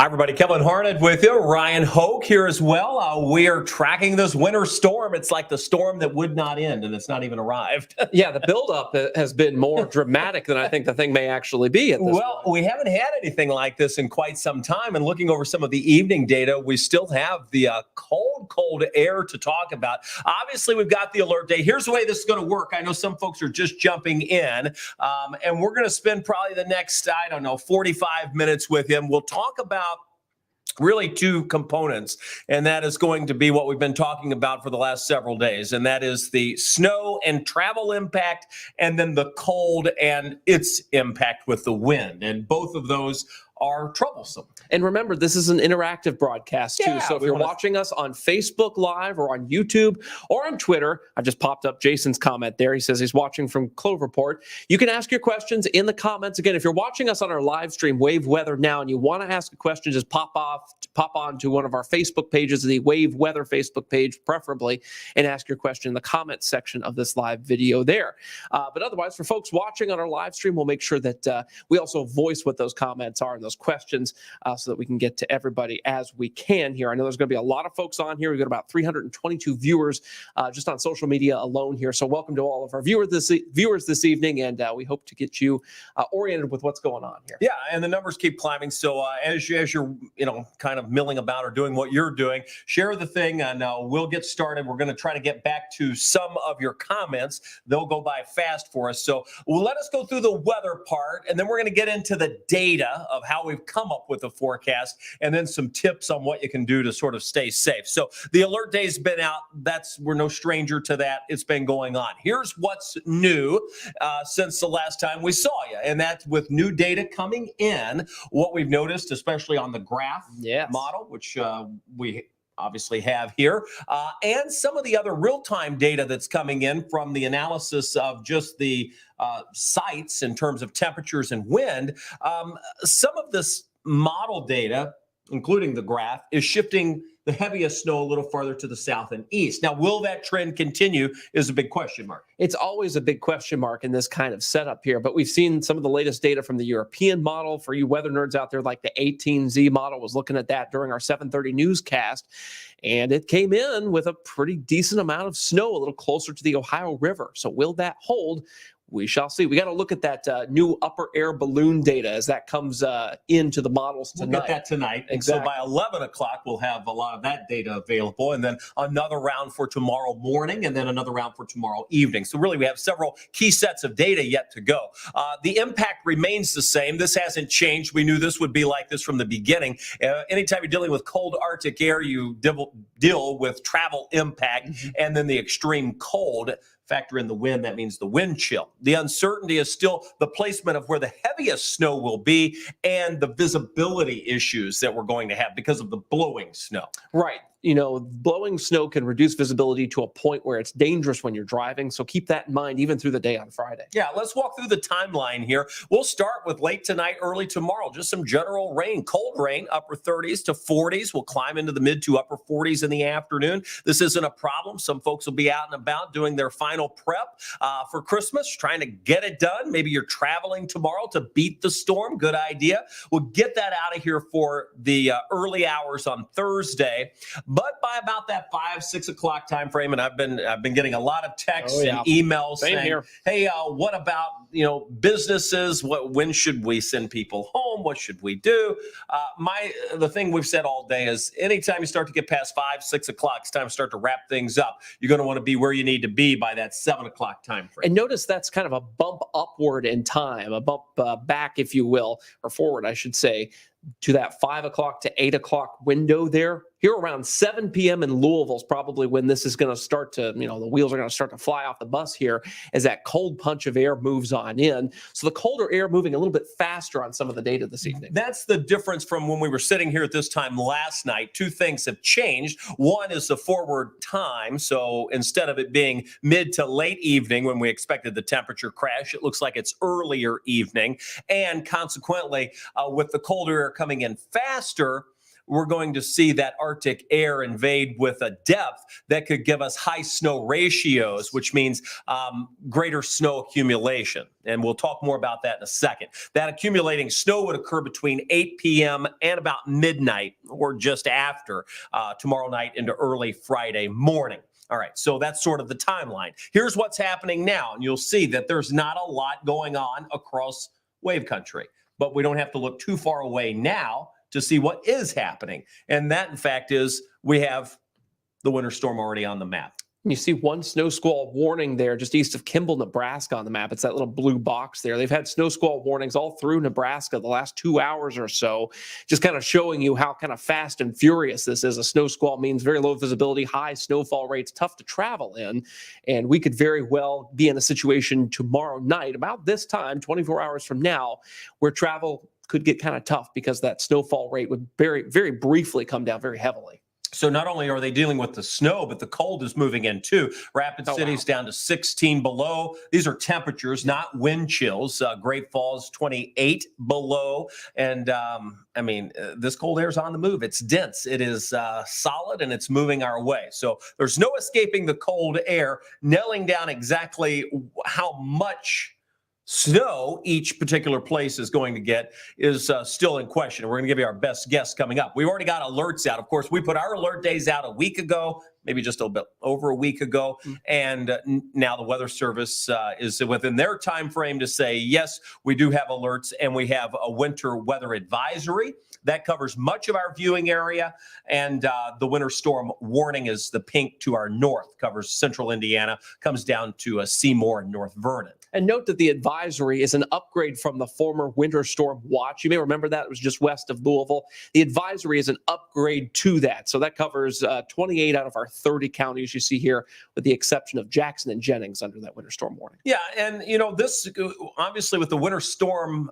Hi, everybody. Kevin Harned with you. Ryan Hoke here as well. We are tracking this winter storm. It's like the storm that would not end, and it's not even arrived. Yeah, the buildup has been more dramatic than I think the thing may actually be at this point. We haven't had anything like this in quite some time. And looking over some of the evening data, we still have the cold air to talk about. Obviously, we've got the alert day. Here's the way this is going to work. I know some folks are just jumping in, and we're going to spend probably the next, 45 minutes with him. We'll talk about really two components, and that is going to be what we've been talking about for the last several days, and that is the snow and travel impact, and then the cold and its impact with the wind. And both of those are troublesome. And remember, this is an interactive broadcast too. So if you're watching us on Facebook Live or on YouTube or on Twitter, I just popped up Jason's comment there. He says he's watching from Cloverport. You can ask your questions in the comments. Again, if you're watching us on our live stream, Wave Weather Now, and you want to ask a question, just pop on to one of our Facebook pages, the Wave Weather Facebook page, preferably, and ask your question in the comments section of this live video there. But otherwise, for folks watching on our live stream, we'll make sure that we also voice what those comments are and those questions so that we can get to everybody as we can here. I know there's going to be a lot of folks on here. We've got about 322 viewers just on social media alone here. So welcome to all of our viewers this evening, and we hope to get you oriented with what's going on here. Yeah, and the numbers keep climbing. So as you're kind of milling about or doing what you're doing, share the thing, and we'll get started. We're going to try to get back to some of your comments. They'll go by fast for us. So let us go through the weather part, and then we're going to get into the data of how we've come up with a forecast, and then some tips on what you can do to sort of stay safe. So the alert day's been out. We're no stranger to that. It's been going on. Here's what's new since the last time we saw you, and that's with new data coming in. What we've noticed, especially on the graph model, which we obviously have here, and some of the other real-time data that's coming in from the analysis of just the sites in terms of temperatures and wind. Some of this model data, including the graph, is shifting the heaviest snow a little farther to the south and east. Now, will that trend continue is a big question mark. It's always a big question mark in this kind of setup here, but we've seen some of the latest data from the European model. For you weather nerds out there, like the 18Z model was looking at that during our 7:30 newscast, and it came in with a pretty decent amount of snow, a little closer to the Ohio River. So will that hold? We shall see. We got to look at that new upper air balloon data as that comes into the models tonight. We'll get that tonight. Exactly. And so by 11 o'clock, we'll have a lot of that data available, and then another round for tomorrow morning, and then another round for tomorrow evening. So really, we have several key sets of data yet to go. The impact remains the same. This hasn't changed. We knew this would be like this from the beginning. Anytime you're dealing with cold Arctic air, you deal with travel impact, and then the extreme cold. Factor in the wind, that means the wind chill. The uncertainty is still the placement of where the heaviest snow will be and the visibility issues that we're going to have because of the blowing snow. Right. Blowing snow can reduce visibility to a point where it's dangerous when you're driving. So keep that in mind even through the day on Friday. Yeah, let's walk through the timeline here. We'll start with late tonight, early tomorrow. Just some general rain, cold rain, upper 30s to 40s. We'll climb into the mid to upper 40s in the afternoon. This isn't a problem. Some folks will be out and about doing their final prep for Christmas, trying to get it done. Maybe you're traveling tomorrow to beat the storm. Good idea. We'll get that out of here for the early hours on Thursday. But by about that 5-6 o'clock time frame, and I've been getting a lot of texts and emails saying, "Hey, what about businesses? When should we send people home? What should we do?" The thing we've said all day is, anytime you start to get past 5-6 o'clock, it's time to start to wrap things up. You're going to want to be where you need to be by that 7 o'clock time frame. And notice that's kind of a bump upward in time, a bump back, if you will, or forward, I should say, to that 5 o'clock to 8 o'clock window there. Here around 7 p.m. in Louisville is probably when this is going to start to, the wheels are going to start to fly off the bus here as that cold punch of air moves on in. So the colder air moving a little bit faster on some of the data this evening. That's the difference from when we were sitting here at this time last night. Two things have changed. One is the forward time. So instead of it being mid to late evening when we expected the temperature crash, it looks like it's earlier evening. And consequently, with the colder air coming in faster, we're going to see that Arctic air invade with a depth that could give us high snow ratios, which means greater snow accumulation. And we'll talk more about that in a second. That accumulating snow would occur between 8 p.m. and about midnight or just after tomorrow night into early Friday morning. All right, so that's sort of the timeline. Here's what's happening now, and you'll see that there's not a lot going on across wave country, but we don't have to look too far away now to see what is happening. And that, in fact, is we have the winter storm already on the map. You see one snow squall warning there just east of Kimball, Nebraska on the map. It's that little blue box there. They've had snow squall warnings all through Nebraska the last 2 hours or so, just kind of showing you how kind of fast and furious this is. A snow squall means very low visibility, high snowfall rates, tough to travel in. And we could very well be in a situation tomorrow night, about this time, 24 hours from now, where travel could get kind of tough because that snowfall rate would very, very briefly come down very heavily. So not only are they dealing with the snow, but the cold is moving in too. Rapid City's down to 16 below. These are temperatures, not wind chills. Great Falls, 28 below. And this cold air is on the move. It's dense. It is solid, and it's moving our way. So there's no escaping the cold air. Nailing down exactly how much snow each particular place is going to get is still in question. We're going to give you our best guess coming up. We've already got alerts out. Of course, we put our alert days out a week ago, maybe just a bit over a week ago. And now the Weather Service is within their time frame to say, yes, we do have alerts, and we have a winter weather advisory that covers much of our viewing area. And the winter storm warning is the pink to our north, covers central Indiana, comes down to Seymour and North Vernon. And note that the advisory is an upgrade from the former winter storm watch. You may remember that. It was just west of Louisville. The advisory is an upgrade to that. So that covers 28 out of our 30 counties you see here, with the exception of Jackson and Jennings under that winter storm warning. Yeah, and this obviously with the winter storm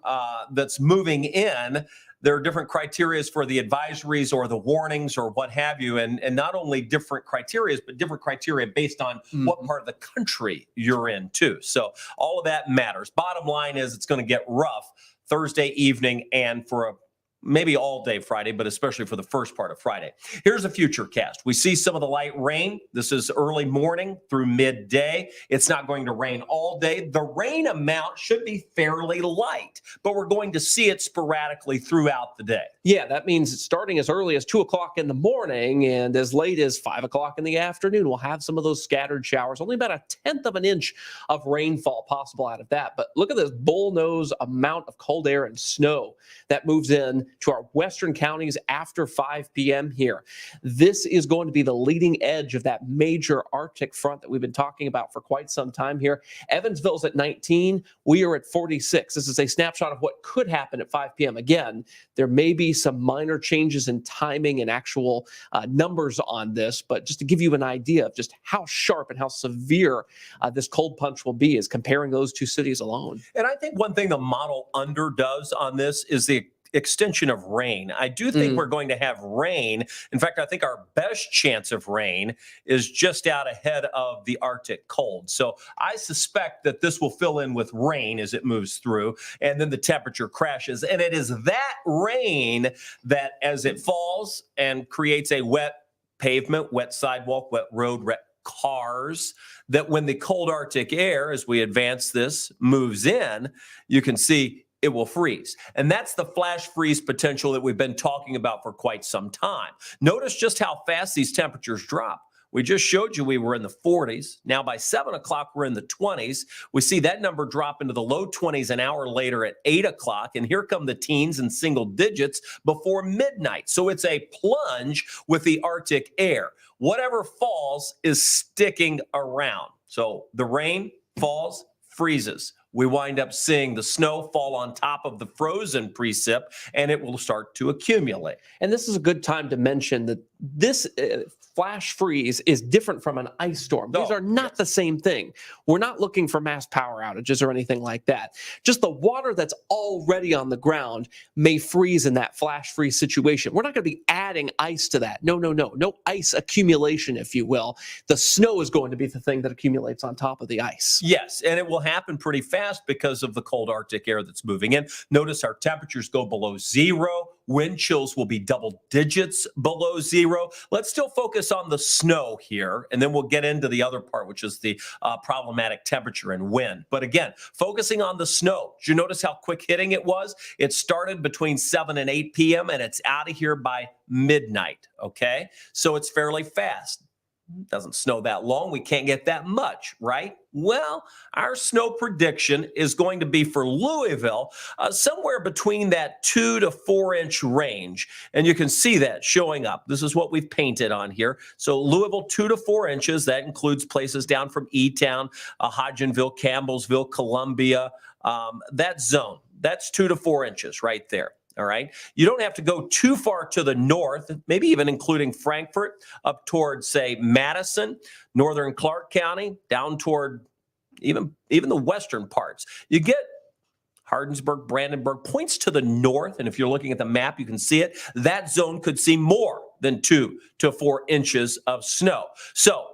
that's moving in, there are different criteria for the advisories or the warnings or what have you. And not only different criteria, but different criteria based on what part of the country you're in too. So all of that matters. Bottom line is it's going to get rough Thursday evening and for maybe all day Friday, but especially for the first part of Friday. Here's a future cast. We see some of the light rain. This is early morning through midday. It's not going to rain all day. The rain amount should be fairly light, but we're going to see it sporadically throughout the day. Yeah, that means starting as early as 2 o'clock in the morning and as late as 5 o'clock in the afternoon, we'll have some of those scattered showers. Only about 1/10 of an inch of rainfall possible out of that. But look at this bullnose amount of cold air and snow that moves in to our western counties after 5 p.m. here. This is going to be the leading edge of that major Arctic front that we've been talking about for quite some time here. Evansville's at 19. We are at 46. This is a snapshot of what could happen at 5 p.m. Again, there may be some minor changes in timing and actual numbers on this, but just to give you an idea of just how sharp and how severe this cold punch will be is comparing those two cities alone. And I think one thing the model underdoes on this is the extension of rain. I do think we're going to have rain. In fact, I think our best chance of rain is just out ahead of the Arctic cold. So I suspect that this will fill in with rain as it moves through, and then the temperature crashes. And it is that rain that, as it falls and creates a wet pavement, wet sidewalk, wet road, wet cars, that when the cold Arctic air, as we advance this, moves in, you can see it will freeze. And that's the flash freeze potential that we've been talking about for quite some time. Notice just how fast these temperatures drop. We just showed you we were in the 40s. Now by 7 o'clock, we're in the 20s. We see that number drop into the low 20s an hour later at 8 o'clock. And here come the teens and single digits before midnight. So it's a plunge with the Arctic air. Whatever falls is sticking around. So the rain falls, freezes. We wind up seeing the snow fall on top of the frozen precip, and it will start to accumulate. And this is a good time to mention that this flash freeze is different from an ice storm. These are not the same thing. We're not looking for mass power outages or anything like that. Just the water that's already on the ground may freeze in that flash freeze situation. We're not going to be adding ice to that. No ice accumulation, if you will. The snow is going to be the thing that accumulates on top of the ice. Yes, and it will happen pretty fast because of the cold Arctic air that's moving in. Notice our temperatures go below zero. Wind chills will be double digits below zero. Let's still focus on the snow here, and then we'll get into the other part, which is the problematic temperature and wind. But again, focusing on the snow, did you notice how quick hitting it was? It started between 7 and 8 p.m., and it's out of here by midnight, okay? So it's fairly fast. Doesn't snow that long. We can't get that much, right? Well, our snow prediction is going to be for Louisville somewhere between that 2 to 4 inch range. And you can see that showing up. This is what we've painted on here. So Louisville, 2 to 4 inches. That includes places down from E-Town, Hodgenville, Campbellsville, Columbia, that zone. That's 2 to 4 inches right there. All right. You don't have to go too far to the north, maybe even including Frankfort, up towards, say, Madison, northern Clark County, down toward even the western parts. You get Hardinsburg, Brandenburg, points to the north. And if you're looking at the map, you can see it. That zone could see more than 2 to 4 inches of snow. So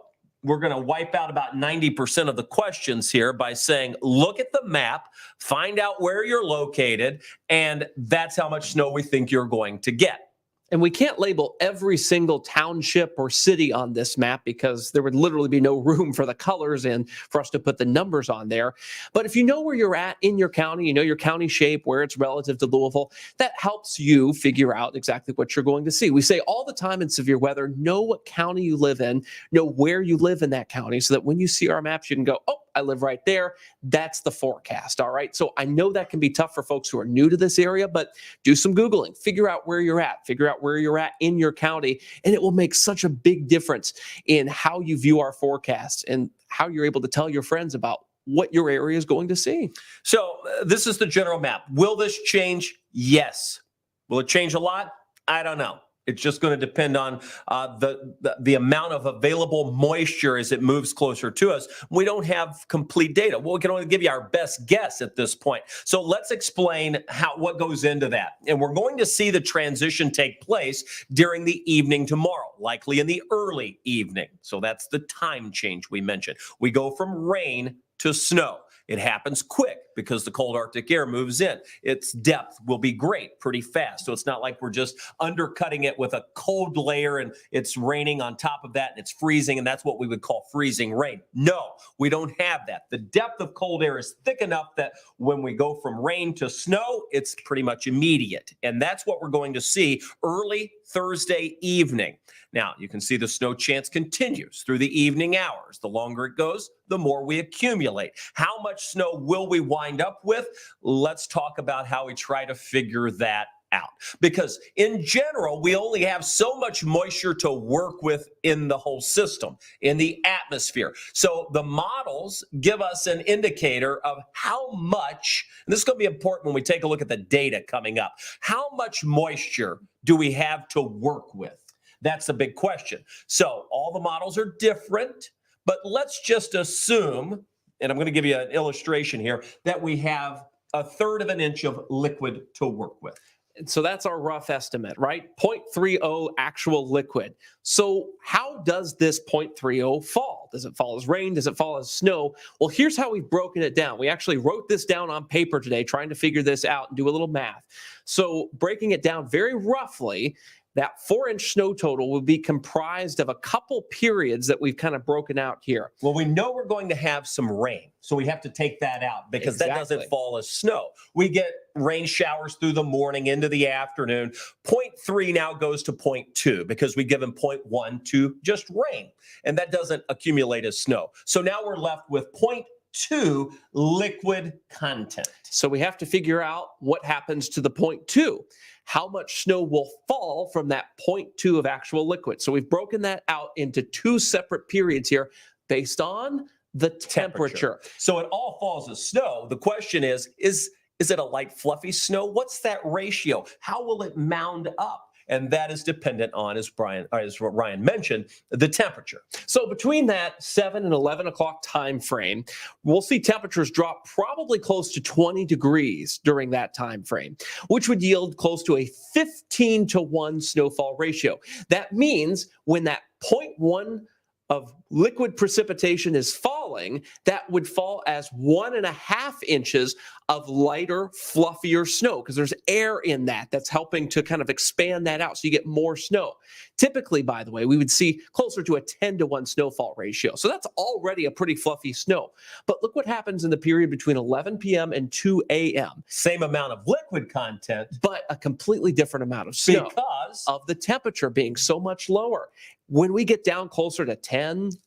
we're going to wipe out about 90% of the questions here by saying, look at the map, find out where you're located, and that's how much snow we think you're going to get. And we can't label every single township or city on this map because there would literally be no room for the colors and for us to put the numbers on there. But if you know where you're at in your county, you know your county shape, where it's relative to Louisville, that helps you figure out exactly what you're going to see. We say all the time in severe weather, know what county you live in, know where you live in that county, so that when you see our maps, you can go, oh, I live right there. That's the forecast. All right. So I know that can be tough for folks who are new to this area, but do some Googling, figure out where you're at, figure out where you're at in your county, and it will make such a big difference in how you view our forecasts and how you're able to tell your friends about what your area is going to see. So this is the general map. Will this change? Yes. Will it change a lot? I don't know. It's just going to depend on the amount of available moisture as it moves closer to us. We don't have complete data. Well, we can only give you our best guess at this point. So let's explain what goes into that. And we're going to see the transition take place during the evening tomorrow, likely in the early evening. So that's the time change we mentioned. We go from rain to snow. It happens quick because the cold Arctic air moves in. Its depth will be great pretty fast. So it's not like we're just undercutting it with a cold layer and it's raining on top of that and it's freezing, and that's what we would call freezing rain. No, we don't have that. The depth of cold air is thick enough that when we go from rain to snow, it's pretty much immediate. And that's what we're going to see early Thursday evening. Now, you can see the snow chance continues through the evening hours. The longer it goes, the more we accumulate. How much snow will we wind up with? Let's talk about how we try to figure that out. Because in general, we only have so much moisture to work with in the whole system, in the atmosphere. So the models give us an indicator of how much, and this is going to be important when we take a look at the data coming up, how much moisture do we have to work with? That's the big question. So all the models are different, but let's just assume, and I'm going to give you an illustration here, that we have 1/3 of an inch of liquid to work with. So that's our rough estimate, right? 0.30 actual liquid. So how does this 0.30 fall? Does it fall as rain? Does it fall as snow? Well, here's how we've broken it down. We actually wrote this down on paper today, trying to figure this out and do a little math. So breaking it down very roughly, that 4-inch snow total will be comprised of a couple periods that we've kind of broken out here. Well, we know we're going to have some rain, so we have to take that out because that doesn't fall as snow. We get rain showers through the morning into the afternoon. 0.3 now goes to 0.2 because we give them 0.1 to just rain, and that doesn't accumulate as snow. So now we're left with 0.2 liquid content. So we have to figure out what happens to the 0.2. How much snow will fall from that 0.2 of actual liquid. So we've broken that out into 2 separate periods here based on the temperature. So it all falls as snow. The question is it a light, fluffy snow? What's that ratio? How will it mound up? And that is dependent on, as Ryan mentioned, the temperature. So between that 7 and 11 o'clock time frame, we'll see temperatures drop probably close to 20 degrees during that time frame, which would yield close to a 15-to-1 snowfall ratio. That means when that 0.1 of liquid precipitation is falling, that would fall as 1.5 inches of lighter, fluffier snow, because there's air in that that's helping to kind of expand that out so you get more snow. Typically, by the way, we would see closer to a 10-to-1 snowfall ratio. So that's already a pretty fluffy snow. But look what happens in the period between 11 p.m. and 2 a.m. Same amount of liquid content, but a completely different amount of snow because of the temperature being so much lower. When we get down closer to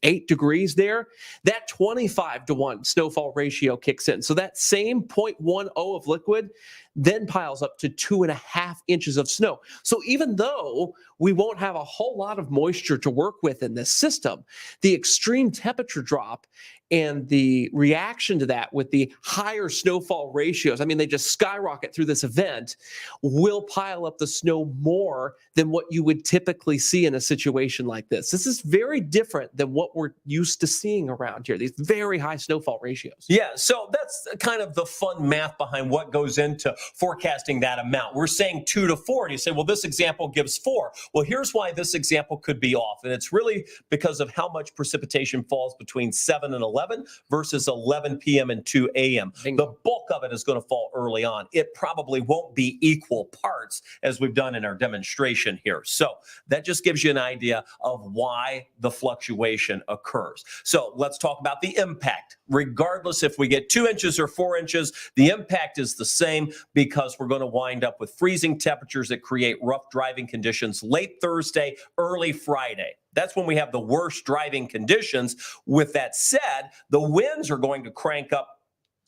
8 degrees there, that 25-to-1 snowfall ratio kicks in. So that same 0.10 of liquid then piles up to 2.5 inches of snow. So even though we won't have a whole lot of moisture to work with in this system, the extreme temperature drop and the reaction to that with the higher snowfall ratios, I mean, they just skyrocket through this event, will pile up the snow more than what you would typically see in a situation like this. This is very different than what we're used to seeing around here, these very high snowfall ratios. Yeah, so that's kind of the fun math behind what goes into forecasting that amount. We're saying 2 to 4, and you say, well, this example gives 4. Well, here's why this example could be off, and it's really because of how much precipitation falls between 7 and 11 versus 11 p.m. and 2 a.m. Bingo. The bulk of it is going to fall early on. It probably won't be equal parts as we've done in our demonstration here. So that just gives you an idea of why the fluctuation occurs. So let's talk about the impact. Regardless if we get 2 inches or 4 inches, the impact is the same because we're going to wind up with freezing temperatures that create rough driving conditions late Thursday, early Friday. That's when we have the worst driving conditions. With that said, the winds are going to crank up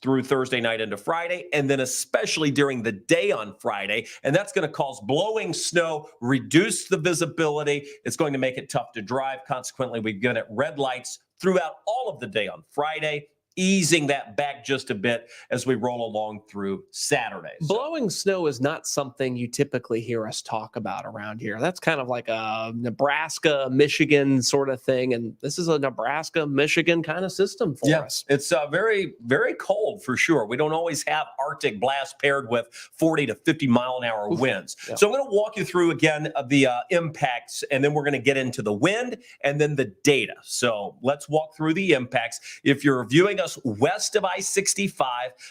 through Thursday night into Friday, and then especially during the day on Friday. And that's going to cause blowing snow, reduce the visibility. It's going to make it tough to drive. Consequently, we get at red lights throughout all of the day on Friday, easing that back just a bit as we roll along through Saturday. Blowing snow is not something you typically hear us talk about around here. That's kind of like a Nebraska, Michigan sort of thing. And this is a Nebraska, Michigan kind of system for us. It's very, very cold for sure. We don't always have Arctic blast paired with 40 to 50 mile an hour winds. Yeah. So I'm going to walk you through again the impacts, and then we're going to get into the wind and then the data. So let's walk through the impacts. If you're viewing us west of I-65,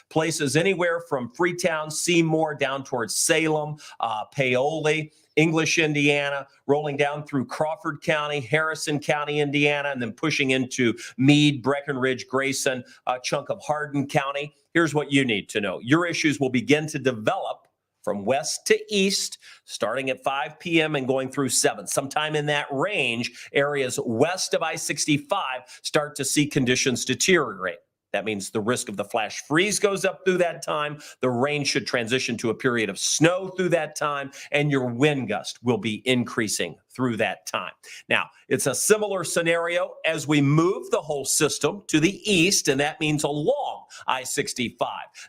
places anywhere from Freetown, Seymour, down towards Salem, Paoli, English, Indiana, rolling down through Crawford County, Harrison County, Indiana, and then pushing into Meade, Breckenridge, Grayson, a chunk of Hardin County. Here's what you need to know. Your issues will begin to develop from west to east, starting at 5 p.m. and going through 7. Sometime in that range, areas west of I-65 start to see conditions deteriorate. That means the risk of the flash freeze goes up through that time. The rain should transition to a period of snow through that time, and your wind gust will be increasing through that time. Now, it's a similar scenario as we move the whole system to the east, and that means along I-65.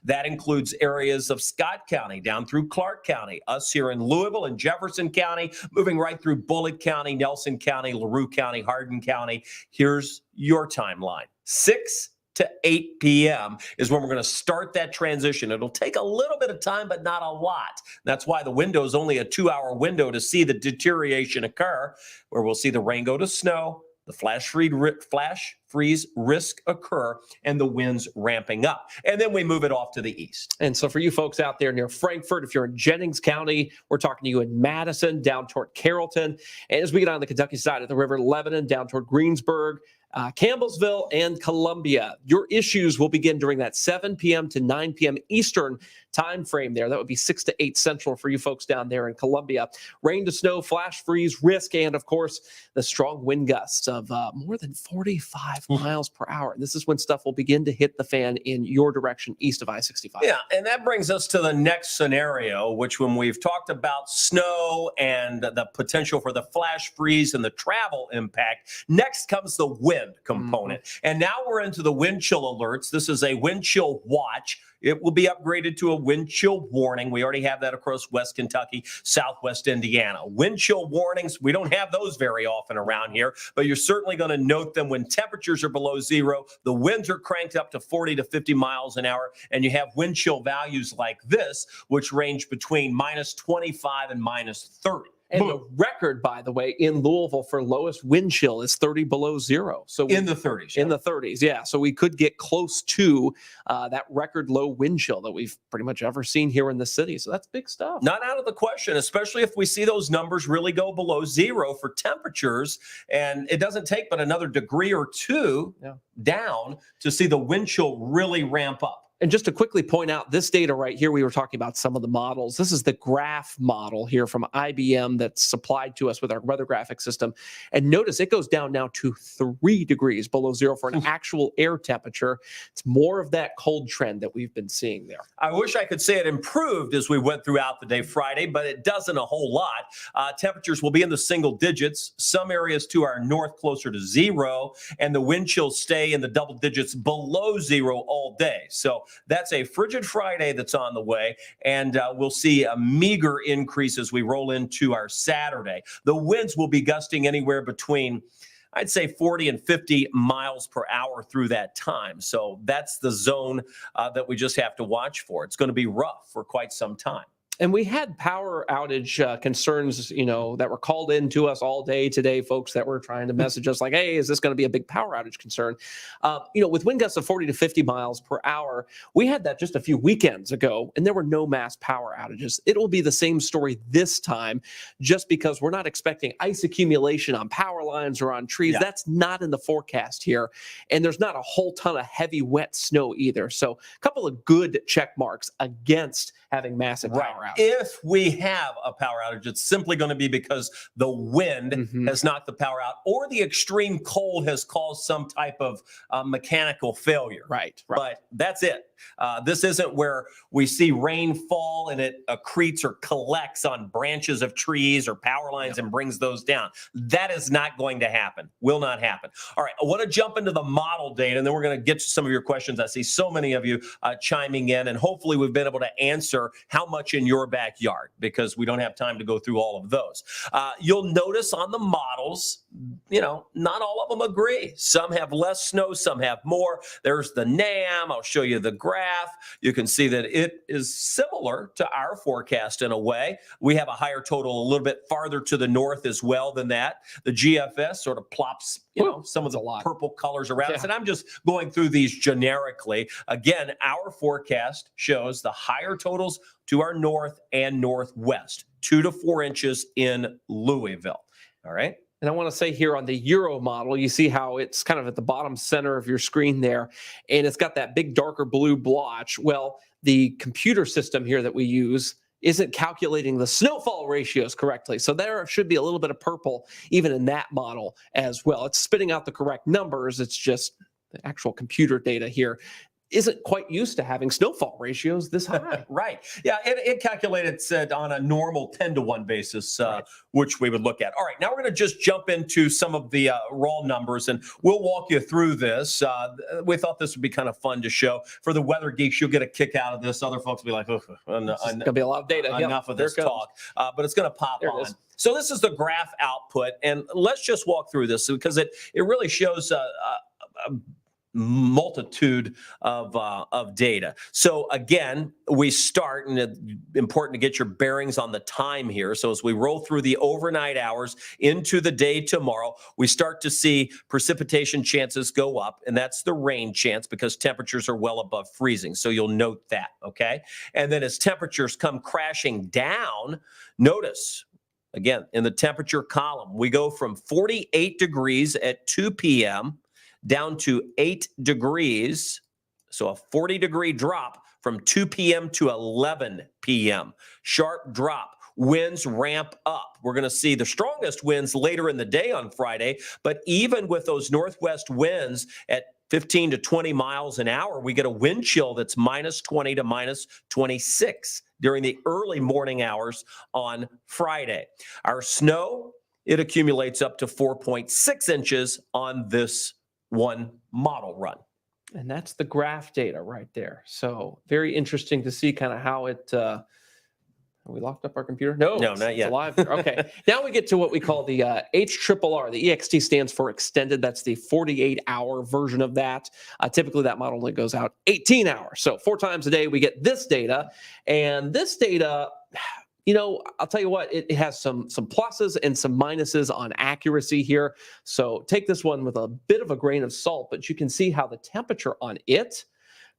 That includes areas of Scott County down through Clark County, us here in Louisville and Jefferson County, moving right through Bullitt County, Nelson County, LaRue County, Hardin County. Here's your timeline. 6 to 8 p.m. is when we're going to start that transition. It'll take a little bit of time, but not a lot. That's why the window is only a 2-hour window to see the deterioration occur, where we'll see the rain go to snow, the flash freeze risk occur, and the winds ramping up. And then we move it off to the east. And so for you folks out there near Frankfort, if you're in Jennings County, we're talking to you in Madison, down toward Carrollton. And as we get on the Kentucky side of the river, Lebanon, down toward Greensburg, Campbellsville, and Columbia. Your issues will begin during that 7 p.m. to 9 p.m. Eastern time frame there. That would be 6 to 8 Central for you folks down there in Columbia. Rain to snow, flash freeze risk, and of course, the strong wind gusts of more than 45 miles per hour. This is when stuff will begin to hit the fan in your direction east of I-65. Yeah, and that brings us to the next scenario, which when we've talked about snow and the potential for the flash freeze and the travel impact, next comes the wind component. And now we're into the wind chill alerts. This is a wind chill watch. It will be upgraded to a wind chill warning. We already have that across West Kentucky, Southwest Indiana. Wind chill warnings, we don't have those very often around here, but you're certainly going to note them when temperatures are below zero, the winds are cranked up to 40 to 50 miles an hour, and you have wind chill values like this, which range between minus 25 and minus 30. And the record, by the way, in Louisville for lowest wind chill is 30 below zero. So in the 30s. In the 30s, yeah. So we could get close to that record low wind chill that we've pretty much ever seen here in the city. So that's big stuff. Not out of the question, especially if we see those numbers really go below zero for temperatures. And it doesn't take but another degree or two down to see the wind chill really ramp up. And just to quickly point out this data right here, we were talking about some of the models. This is the graph model here from IBM that's supplied to us with our weather graphic system. And notice it goes down now to 3 degrees below zero for an actual air temperature. It's more of that cold trend that we've been seeing there. I wish I could say it improved as we went throughout the day Friday, but it doesn't a whole lot. Temperatures will be in the single digits, some areas to our north closer to zero, and the wind chills stay in the double digits below zero all day. So that's a frigid Friday that's on the way, and we'll see a meager increase as we roll into our Saturday. The winds will be gusting anywhere between, I'd say, 40 and 50 miles per hour through that time. So that's the zone that we just have to watch for. It's going to be rough for quite some time. And we had power outage concerns, that were called in to us all day today, folks that were trying to message us like, hey, is this going to be a big power outage concern? With wind gusts of 40 to 50 miles per hour, we had that just a few weekends ago, and there were no mass power outages. It will be the same story this time, just because we're not expecting ice accumulation on power lines or on trees. Yeah. That's not in the forecast here. And there's not a whole ton of heavy, wet snow either. So a couple of good check marks against having massive power outage. If we have a power outage, it's simply going to be because the wind has knocked the power out, or the extreme cold has caused some type of mechanical failure. Right. But that's it. This isn't where we see rain fall and it accretes or collects on branches of trees or power lines and brings those down. That is not going to happen. Will not happen. All right. I want to jump into the model data, and then we're going to get to some of your questions. I see so many of you chiming in, and hopefully we've been able to answer how much in your backyard, because we don't have time to go through all of those. You'll notice on the models, not all of them agree. Some have less snow, some have more. There's the NAM. I'll show you the graph. You can see that it is similar to our forecast in a way. We have a higher total a little bit farther to the north as well than that. The GFS sort of plops, some of the purple colors around us. And I'm just going through these generically. Again, our forecast shows the higher totals to our north and northwest, 2 to 4 inches in Louisville. All right. And I want to say here on the Euro model, you see how it's kind of at the bottom center of your screen there, and it's got that big darker blue blotch. Well, the computer system here that we use isn't calculating the snowfall ratios correctly. So there should be a little bit of purple even in that model as well. It's spitting out the correct numbers. It's just the actual computer data here isn't quite used to having snowfall ratios this high. Right. Yeah, it calculated, said on a normal 10-to-1 basis, which we would look at. All right, now we're going to just jump into some of the raw numbers, and we'll walk you through this. We thought this would be kind of fun to show. For the weather geeks, you'll get a kick out of this. Other folks will be like, it's going to be a lot of data. Enough of this talk. But it's going to pop on. So this is the graph output, and let's just walk through this because it really shows a multitude of data. So again, we start, and it's important to get your bearings on the time here. So as we roll through the overnight hours into the day tomorrow, we start to see precipitation chances go up, and that's the rain chance because temperatures are well above freezing. So you'll note that, okay? And then as temperatures come crashing down, notice, again, in the temperature column, we go from 48 degrees at 2 p.m. down to 8 degrees. So a 40-degree drop from 2 p.m. to 11 p.m. Sharp drop. Winds ramp up. We're going to see the strongest winds later in the day on Friday, but even with those northwest winds at 15 to 20 miles an hour, we get a wind chill that's minus 20 to minus 26 during the early morning hours on Friday. Our snow, it accumulates up to 4.6 inches on this one model run. And that's the graph data right there. So very interesting to see kind of how it, have we locked up our computer? No, not yet. Alive. Okay. Now we get to what we call the HRRR. The EXT stands for extended. That's the 48-hour version of that. Typically that model only goes out 18 hours. So 4 times a day we get this data. And this data, I'll tell you what, it has some pluses and some minuses on accuracy here. So take this one with a bit of a grain of salt, but you can see how the temperature on it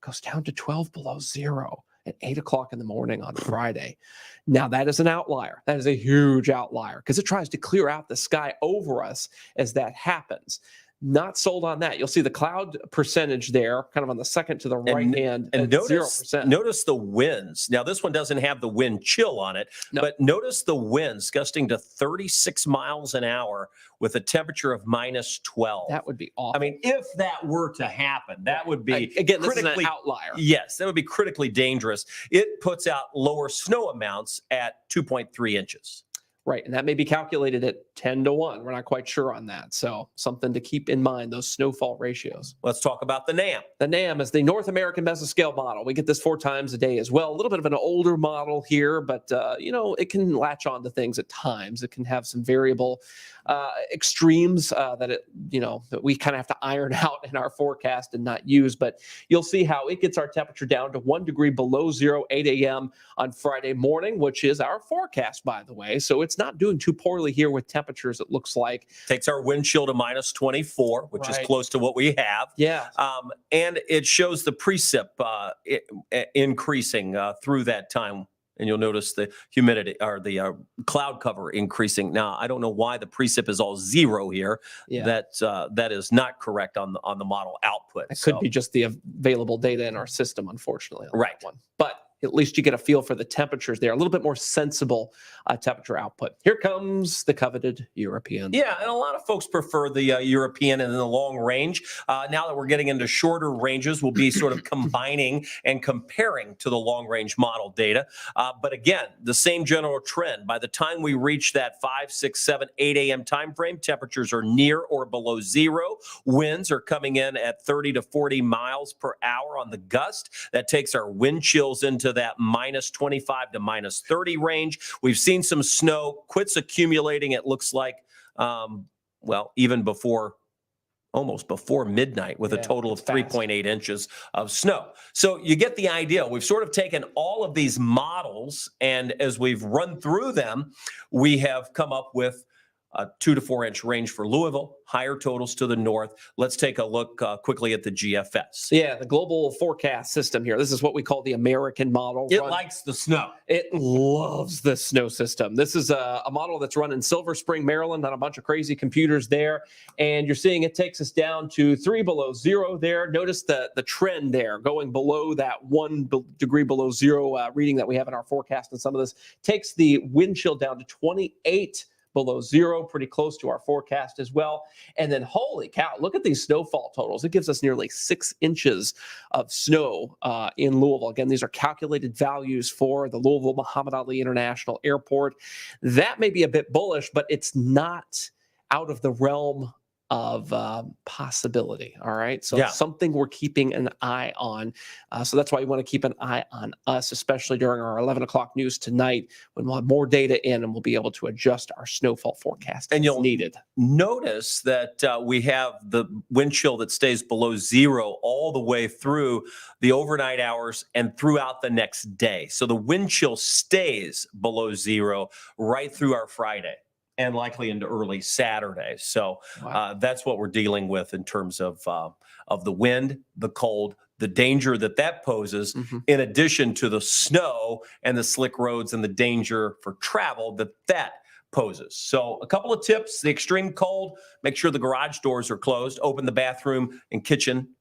goes down to 12 below zero at 8 o'clock in the morning on Friday. Now, that is an outlier. That is a huge outlier because it tries to clear out the sky over us as that happens. Not sold on that. You'll see the cloud percentage there, kind of on the second to the right hand, and at notice 0%. Notice the winds. Now, this one doesn't have the wind chill on it, but notice the winds gusting to 36 miles an hour with a temperature of -12. That would be awful. I mean, if that were to happen, that would be again, this is an outlier. Yes, that would be critically dangerous. It puts out lower snow amounts at 2.3 inches. Right, and that may be calculated at 10 to 1. We're not quite sure on that. So something to keep in mind, those snowfall ratios. Let's talk about the NAM. The NAM is the North American Mesoscale model. We get this 4 times a day as well. A little bit of an older model here, but, it can latch on to things at times. It can have some variable extremes that we kind of have to iron out in our forecast and not use. But you'll see how it gets our temperature down to 1 degree below zero, 8 a.m. on Friday morning, which is our forecast, by the way. So it's not doing too poorly here with temperatures, it looks like. Takes our wind chill to -24, which is close to what we have. Yeah. And it shows the precip increasing through that time. And you'll notice the humidity or the cloud cover increasing. Now, I don't know why the precip is all 0 here. Yeah. That is not correct on the model output. It could be just the available data in our system, unfortunately. On right. That one. But at least you get a feel for the temperatures there, a little bit more sensible temperature output. Here comes the coveted European. Yeah, and a lot of folks prefer the European and the long range. Now that we're getting into shorter ranges, we'll be sort of combining and comparing to the long range model data. But again, the same general trend. By the time we reach that 5, 6, 7, 8 a.m. time frame, temperatures are near or below zero. Winds are coming in at 30 to 40 miles per hour on the gust. That takes our wind chills into that -25 to -30 range. We've seen some snow quits accumulating. It looks like, even almost before midnight with a total of 3.8 inches of snow. So you get the idea. We've sort of taken all of these models, and as we've run through them, we have come up with a 2 to 4 inch range for Louisville, higher totals to the north. Let's take a look quickly at the GFS. Yeah, the global forecast system here. This is what we call the American model. It likes the snow. It loves the snow system. This is a model that's run in Silver Spring, Maryland, on a bunch of crazy computers there. And you're seeing it takes us down to 3 below zero there. Notice the trend there, going below that 1 degree below zero reading that we have in our forecast. And some of this takes the wind chill down to 28 below zero, pretty close to our forecast as well. And then, holy cow, look at these snowfall totals. It gives us nearly 6 inches of snow in Louisville. Again, these are calculated values for the Louisville Muhammad Ali International Airport. That may be a bit bullish, but it's not out of the realm of possibility. All right. So something we're keeping an eye on. So that's why you want to keep an eye on us, especially during our 11 o'clock news tonight, when we'll have more data in and we'll be able to adjust our snowfall forecast and you'll needed. Notice that we have the wind chill that stays below zero all the way through the overnight hours and throughout the next day. So the wind chill stays below zero right through our Friday, and likely into early Saturday. So that's what we're dealing with in terms of the wind, the cold, the danger that poses, in addition to the snow and the slick roads and the danger for travel that poses. So a couple of tips: the extreme cold, make sure the garage doors are closed, open the bathroom and kitchen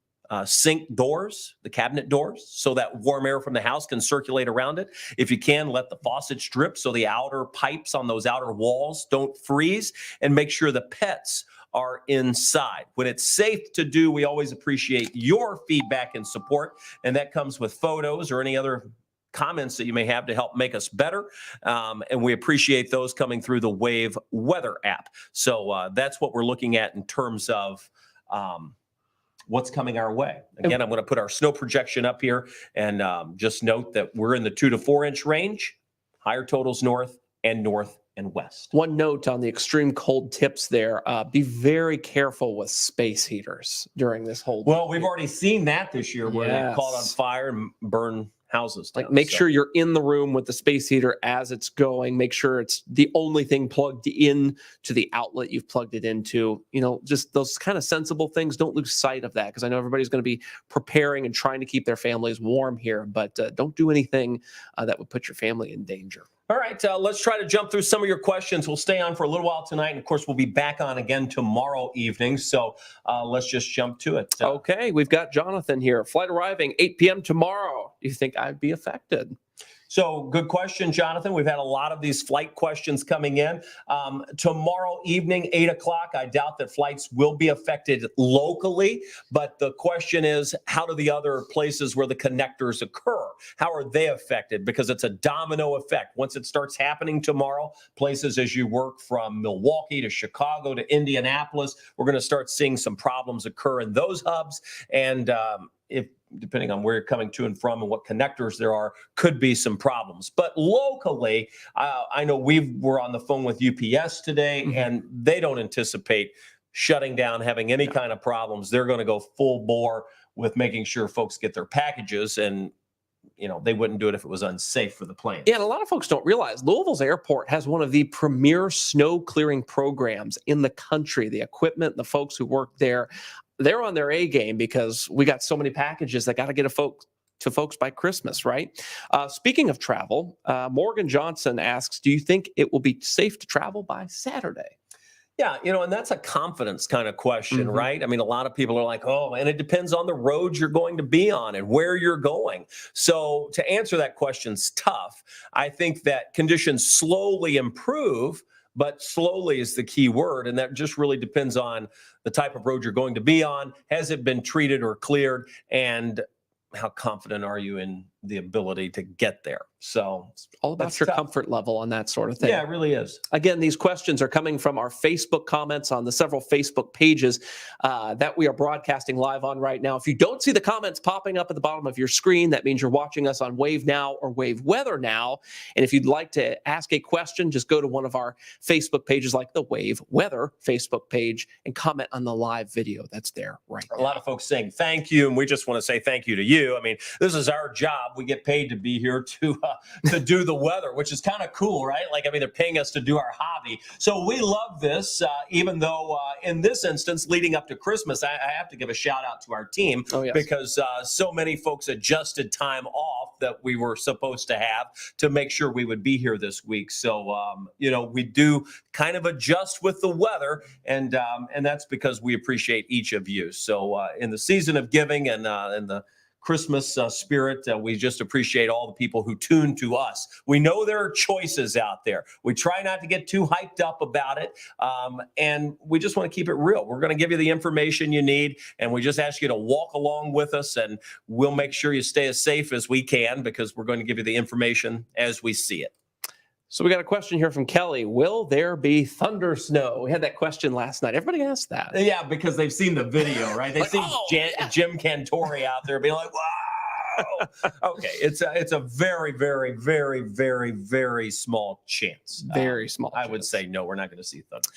sink doors, the cabinet doors, so that warm air from the house can circulate around it. If you can, let the faucets drip so the outer pipes on those outer walls don't freeze, and make sure the pets are inside. When it's safe to do, we always appreciate your feedback and support, and that comes with photos or any other comments that you may have to help make us better. And we appreciate those coming through the Wave Weather app. So that's what we're looking at in terms of what's coming our way. Again, I'm going to put our snow projection up here, and just note that we're in the 2 to 4 inch range, higher totals north and west. One note on the extreme cold tips there, be very careful with space heaters during this whole Well, we've already seen that this year where they caught on fire and burn houses down. Like, make So- sure you're in the room with the space heater as it's going. Make sure it's the only thing plugged in to the outlet you've plugged it into. Just those kind of sensible things. Don't lose sight of that, because I know everybody's going to be preparing and trying to keep their families warm here, but don't do anything that would put your family in danger. All right, let's try to jump through some of your questions. We'll stay on for a little while tonight. And of course, we'll be back on again tomorrow evening. So let's just jump to it. Okay, we've got Jonathan here. Flight arriving 8 p.m. tomorrow. Do you think I'd be affected? So good question, Jonathan. We've had a lot of these flight questions coming in. Tomorrow evening, 8 o'clock, I doubt that flights will be affected locally. But the question is, how do the other places where the connectors occur, how are they affected? Because it's a domino effect. Once it starts happening tomorrow, places as you work from Milwaukee to Chicago to Indianapolis, we're going to start seeing some problems occur in those hubs. And if depending on where you're coming to and from and what connectors there are, could be some problems. But locally, I know we were on the phone with UPS today, and they don't anticipate shutting down, having any kind of problems. They're going to go full bore with making sure folks get their packages, and they wouldn't do it if it was unsafe for the plane. Yeah, and a lot of folks don't realize Louisville's airport has one of the premier snow clearing programs in the country. The equipment, the folks who work there, they're on their A game, because we got so many packages that got to get to folks by Christmas, right? Speaking of travel, Morgan Johnson asks, do you think it will be safe to travel by Saturday? Yeah, and that's a confidence kind of question, right? I mean, a lot of people are like, oh, and it depends on the road you're going to be on and where you're going. So to answer that question's tough. I think that conditions slowly improve, but slowly is the key word. And that just really depends on the type of road you're going to be on. Has it been treated or cleared? And how confident are you in the ability to get there? So it's all about your comfort level on that sort of thing. Yeah, it really is. Again, these questions are coming from our Facebook comments on the several Facebook pages that we are broadcasting live on right now. If you don't see the comments popping up at the bottom of your screen, that means you're watching us on Wave Now or Wave Weather Now. And if you'd like to ask a question, just go to one of our Facebook pages, like the Wave Weather Facebook page, and comment on the live video that's there right now. A lot of folks saying thank you, and we just want to say thank you to you. I mean, this is our job. We get paid to be here to do the weather, which is kind of cool, right? Like, I mean, they're paying us to do our hobby. So we love this, even though in this instance, leading up to Christmas, I have to give a shout out to our team because so many folks adjusted time off that we were supposed to have to make sure we would be here this week. So, we do kind of adjust with the weather, and that's because we appreciate each of you. So in the season of giving and the Christmas spirit, we just appreciate all the people who tune to us. We know there are choices out there. We try not to get too hyped up about it, and we just want to keep it real. We're going to give you the information you need, and we just ask you to walk along with us, and we'll make sure you stay as safe as we can, because we're going to give you the information as we see it. So we got a question here from Kelly. Will there be thunder snow? We had that question last night. Everybody asked that. Yeah, because they've seen the video, right? They've seen Jim Cantori out there being like, wow. Okay, it's a very, very, very, very, very small chance. Very small. I would say no, we're not going to see thunder.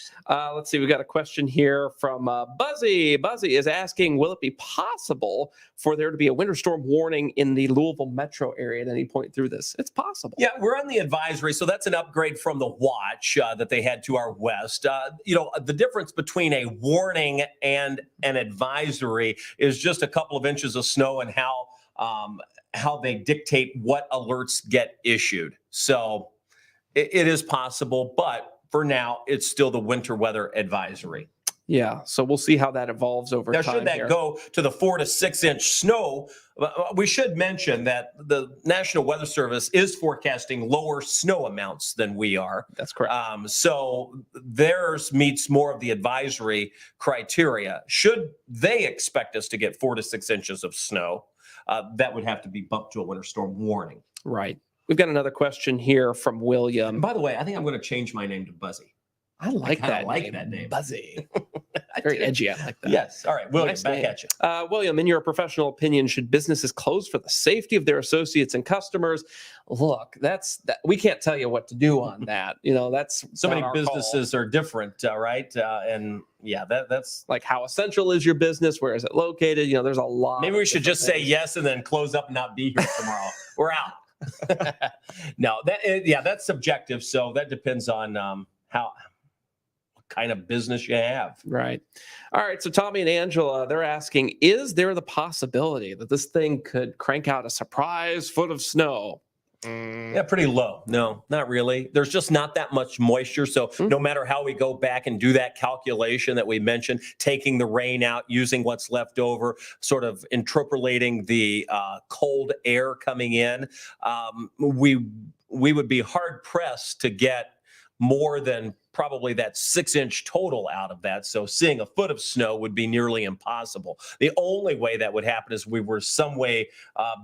Let's see. We got a question here from Buzzy. Buzzy is asking, will it be possible for there to be a winter storm warning in the Louisville metro area at any point through this? It's possible. Yeah, we're on the advisory, so that's an upgrade from the watch that they had to our west. The difference between a warning and an advisory is just a couple of inches of snow and how they dictate what alerts get issued. So it is possible, but for now, it's still the winter weather advisory. Yeah, so we'll see how that evolves over time. Now, should that go to the 4 to 6 inch snow, we should mention that the National Weather Service is forecasting lower snow amounts than we are. That's correct. So theirs meets more of the advisory criteria. Should they expect us to get 4 to 6 inches of snow, that would have to be bumped to a winter storm warning. Right. We've got another question here from William. And by the way, I think I'm going to change my name to Buzzy. I like kinda that like name. that name. Buzzy. Very edgy. I like that. Yes. All right, William, Nice back name. at you. William, in your professional opinion, should businesses close for the safety of their associates and customers? Look, we can't tell you what to do on that. That's So not many our call. businesses are different, right? And yeah, that's Like, how essential is your business? Where is it located? There's a lot. maybe of we should different just say things. yes and then close up and not be here tomorrow. We're out. No, that's subjective. So that depends on what kind of business you have. Right. All right. So Tommy and Angela, they're asking, is there the possibility that this thing could crank out a surprise foot of snow? Yeah, pretty low. No, not really. There's just not that much moisture. So no matter how we go back and do that calculation that we mentioned, taking the rain out, using what's left over, sort of interpolating the cold air coming in, we would be hard pressed to get more than probably that 6-inch total out of that. So seeing a foot of snow would be nearly impossible. The only way that would happen is we were some way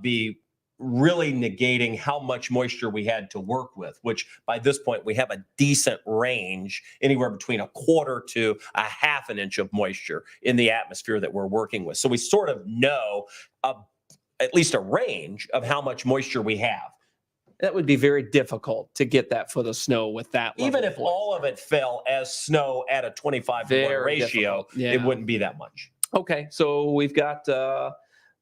be really negating how much moisture we had to work with, which by this point we have a decent range, anywhere between a quarter to a half an inch of moisture in the atmosphere that we're working with. So we sort of know at least a range of how much moisture we have. That would be very difficult to get that foot of snow with that level. Even if all of it fell as snow at a 25-to-1 ratio, it wouldn't be that much. Okay, so we've got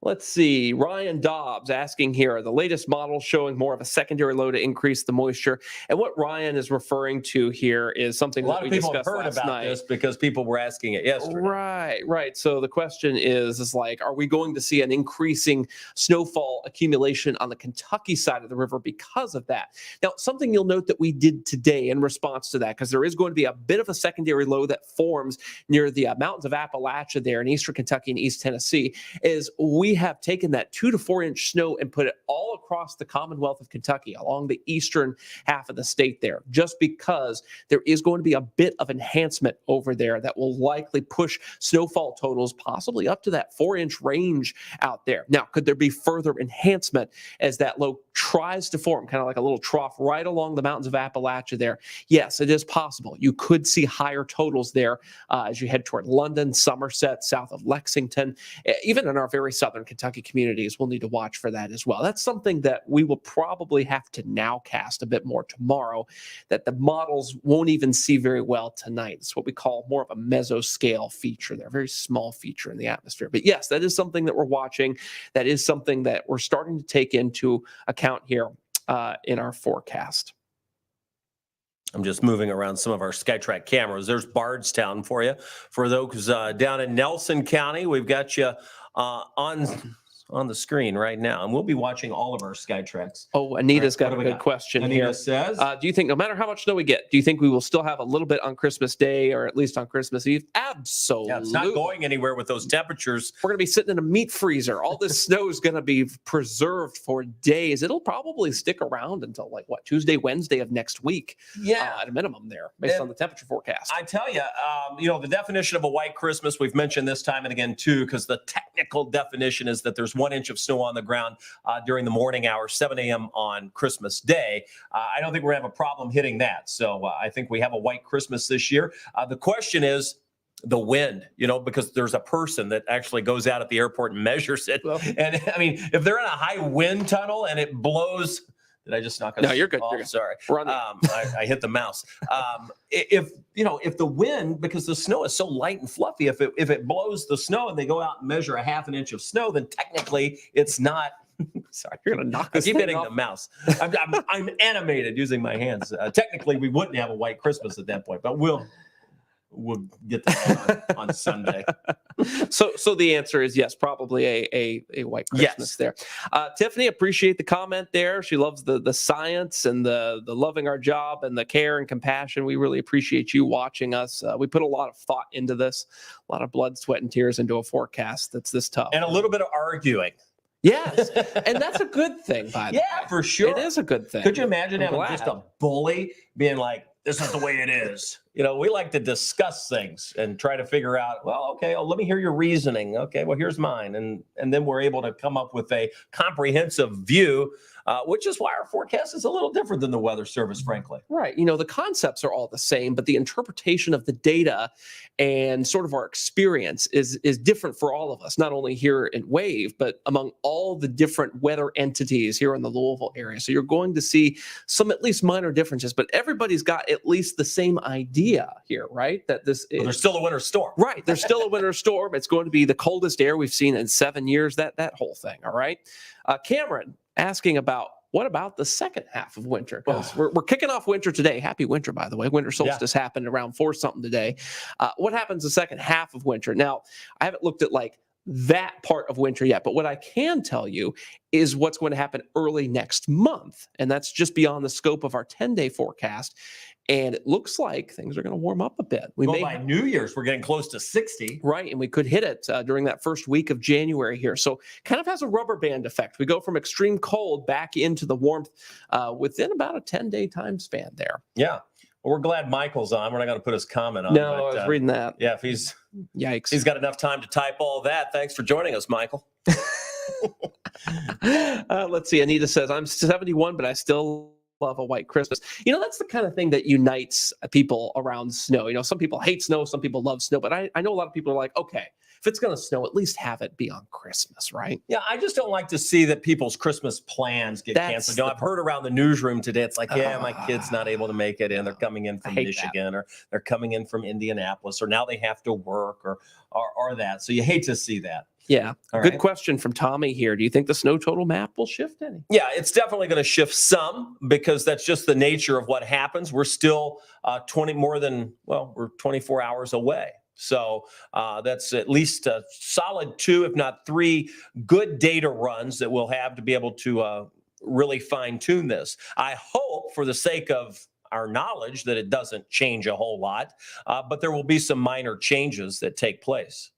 let's see, Ryan Dobbs asking here, the latest model showing more of a secondary low to increase the moisture. And what Ryan is referring to here is something A lot that of we people have discussed heard last about night. this because people were asking it yesterday. Right. So the question is like, are we going to see an increasing snowfall accumulation on the Kentucky side of the river because of that? Now, something you'll note that we did today in response to that, because there is going to be a bit of a secondary low that forms near the mountains of Appalachia there in eastern Kentucky and East Tennessee, is we have taken that 2 to 4 inch snow and put it all across the Commonwealth of Kentucky along the eastern half of the state there, just because there is going to be a bit of enhancement over there that will likely push snowfall totals possibly up to that 4-inch range out there. Now, could there be further enhancement as that low tries to form, kind of like a little trough right along the mountains of Appalachia there? Yes, it is possible. You could see higher totals there as you head toward London, Somerset, south of Lexington, even in our very southern Kentucky communities. We'll need to watch for that as well. That's something that we will probably have to nowcast a bit more tomorrow, that the models won't even see very well tonight. It's what we call more of a mesoscale feature there, a very small feature in the atmosphere. But yes, that is something that we're watching. That is something that we're starting to take into account here in our forecast. I'm just moving around some of our SkyTrack cameras. There's Bardstown for you. For those down in Nelson County, we've got you on the screen right now, and we'll be watching all of our SkyTracks. Oh, Anita's got a good question Anita here. says, do you think no matter how much snow we get, do you think we will still have a little bit on Christmas Day or at least on Christmas Eve? Absolutely. yeah, it's not going anywhere with those temperatures. We're going to be sitting in a meat freezer. All this snow is going to be preserved for days. It'll probably stick around until Tuesday, Wednesday of next week. Yeah, at a minimum there, based on the temperature forecast. I tell you, the definition of a white Christmas, we've mentioned this time and again too, because the technical definition is that there's 1 inch of snow on the ground during the morning hours, 7 a.m. on Christmas Day. I don't think we're going to have a problem hitting that. So I think we have a white Christmas this year. The question is the wind, because there's a person that actually goes out at the airport and measures it. Well, and I mean, if they're in a high wind tunnel and it blows. Did I just knock us? No, you're good. Off? You're good. Sorry. I hit the mouse. If the wind, because the snow is so light and fluffy, if it blows the snow and they go out and measure a half an inch of snow, then technically it's not. Sorry, you're gonna knock this. I keep hitting off. the mouse. I'm animated using my hands. Technically, we wouldn't have a white Christmas at that point, but we'll get that on Sunday. So the answer is yes, probably a white Christmas there. Tiffany, appreciate the comment there. She loves the science and the loving our job and the care and compassion. We really appreciate you watching us. We put a lot of thought into this, a lot of blood, sweat, and tears into a forecast that's this tough. And a little bit of arguing. Yes, and that's a good thing, by the way. For sure. It is a good thing. Could you imagine having just a bully being like, this is the way it is? we like to discuss things and try to figure out, well, okay, let me hear your reasoning. Okay, well, here's mine. And then we're able to come up with a comprehensive view, which is why our forecast is a little different than the Weather Service, frankly. Right. The concepts are all the same, but the interpretation of the data and sort of our experience is different for all of us, not only here in WAVE, but among all the different weather entities here in the Louisville area. So you're going to see some at least minor differences, but everybody's got at least the same idea here, right? That this is... Well, there's still a winter storm. Right. There's still a winter storm. It's going to be the coldest air we've seen in 7 years, that whole thing. All right. Cameron asking about, what about the second half of winter? Because we're kicking off winter today. Happy winter, by the way. Winter solstice happened around 4 something today. What happens the second half of winter? Now, I haven't looked at like that part of winter yet, but what I can tell you is what's going to happen early next month. And that's just beyond the scope of our 10-day forecast. And it looks like things are going to warm up a bit. By New Year's, we're getting close to 60. Right, and we could hit it during that first week of January here. So kind of has a rubber band effect. We go from extreme cold back into the warmth within about a 10-day time span there. Yeah. Well, we're glad Michael's on. We're not going to put his comment on. No, I was reading that. Yeah, if he's got enough time to type all that. Thanks for joining us, Michael. Let's see. Anita says, I'm 71, but I still love a white Christmas. That's the kind of thing that unites people around snow. Some people hate snow, some people love snow, but I know a lot of people are like, okay, if it's going to snow, at least have it be on Christmas, right? Yeah, I just don't like to see that people's Christmas plans get canceled. I've heard around the newsroom today, it's like, my kid's not able to make it in. They're coming in from Michigan or they're coming in from Indianapolis, or now they have to work or that. So you hate to see that. Yeah. Good question from Tommy here. Do you think the snow total map will shift any? Yeah, it's definitely going to shift some because that's just the nature of what happens. We're still we're 24 hours away. So that's at least a solid 2, if not 3 good data runs that we'll have to be able to really fine tune this. I hope for the sake of our knowledge that it doesn't change a whole lot, but there will be some minor changes that take place.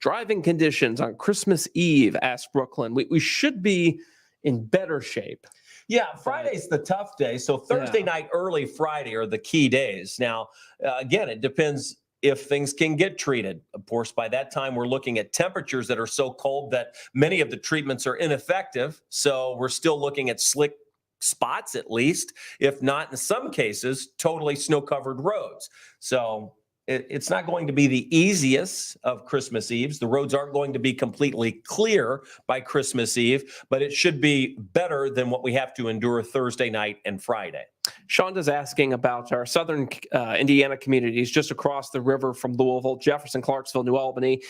Driving conditions on Christmas Eve, asked Brooklyn. We should be in better shape. Yeah, Friday's the tough day. So Thursday night, early Friday are the key days. Now, again, it depends if things can get treated. Of course, by that time, we're looking at temperatures that are so cold that many of the treatments are ineffective. So we're still looking at slick spots, at least, if not in some cases, totally snow-covered roads. So it's not going to be the easiest of Christmas Eves. The roads aren't going to be completely clear by Christmas Eve, but it should be better than what we have to endure Thursday night and Friday. Shonda's asking about our southern Indiana communities just across the river from Louisville, Jefferson, Clarksville, New Albany.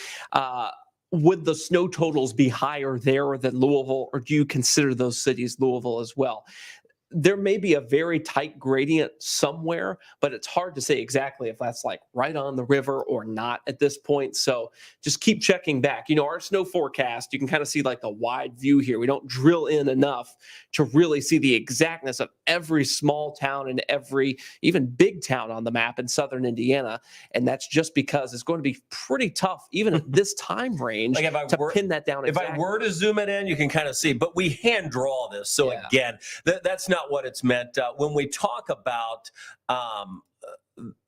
Would the snow totals be higher there than Louisville, or do you consider those cities Louisville as well? There may be a very tight gradient somewhere, but it's hard to say exactly if that's like right on the river or not at this point. So just keep checking back. Our snow forecast, you can kind of see like the wide view here. We don't drill in enough to really see the exactness of every small town and every even big town on the map in southern Indiana. And that's just because it's going to be pretty tough, even at this time range, pin that down exactly. If I were to zoom it in, you can kind of see, but we hand draw this. So again, that's not what it's meant. When we talk about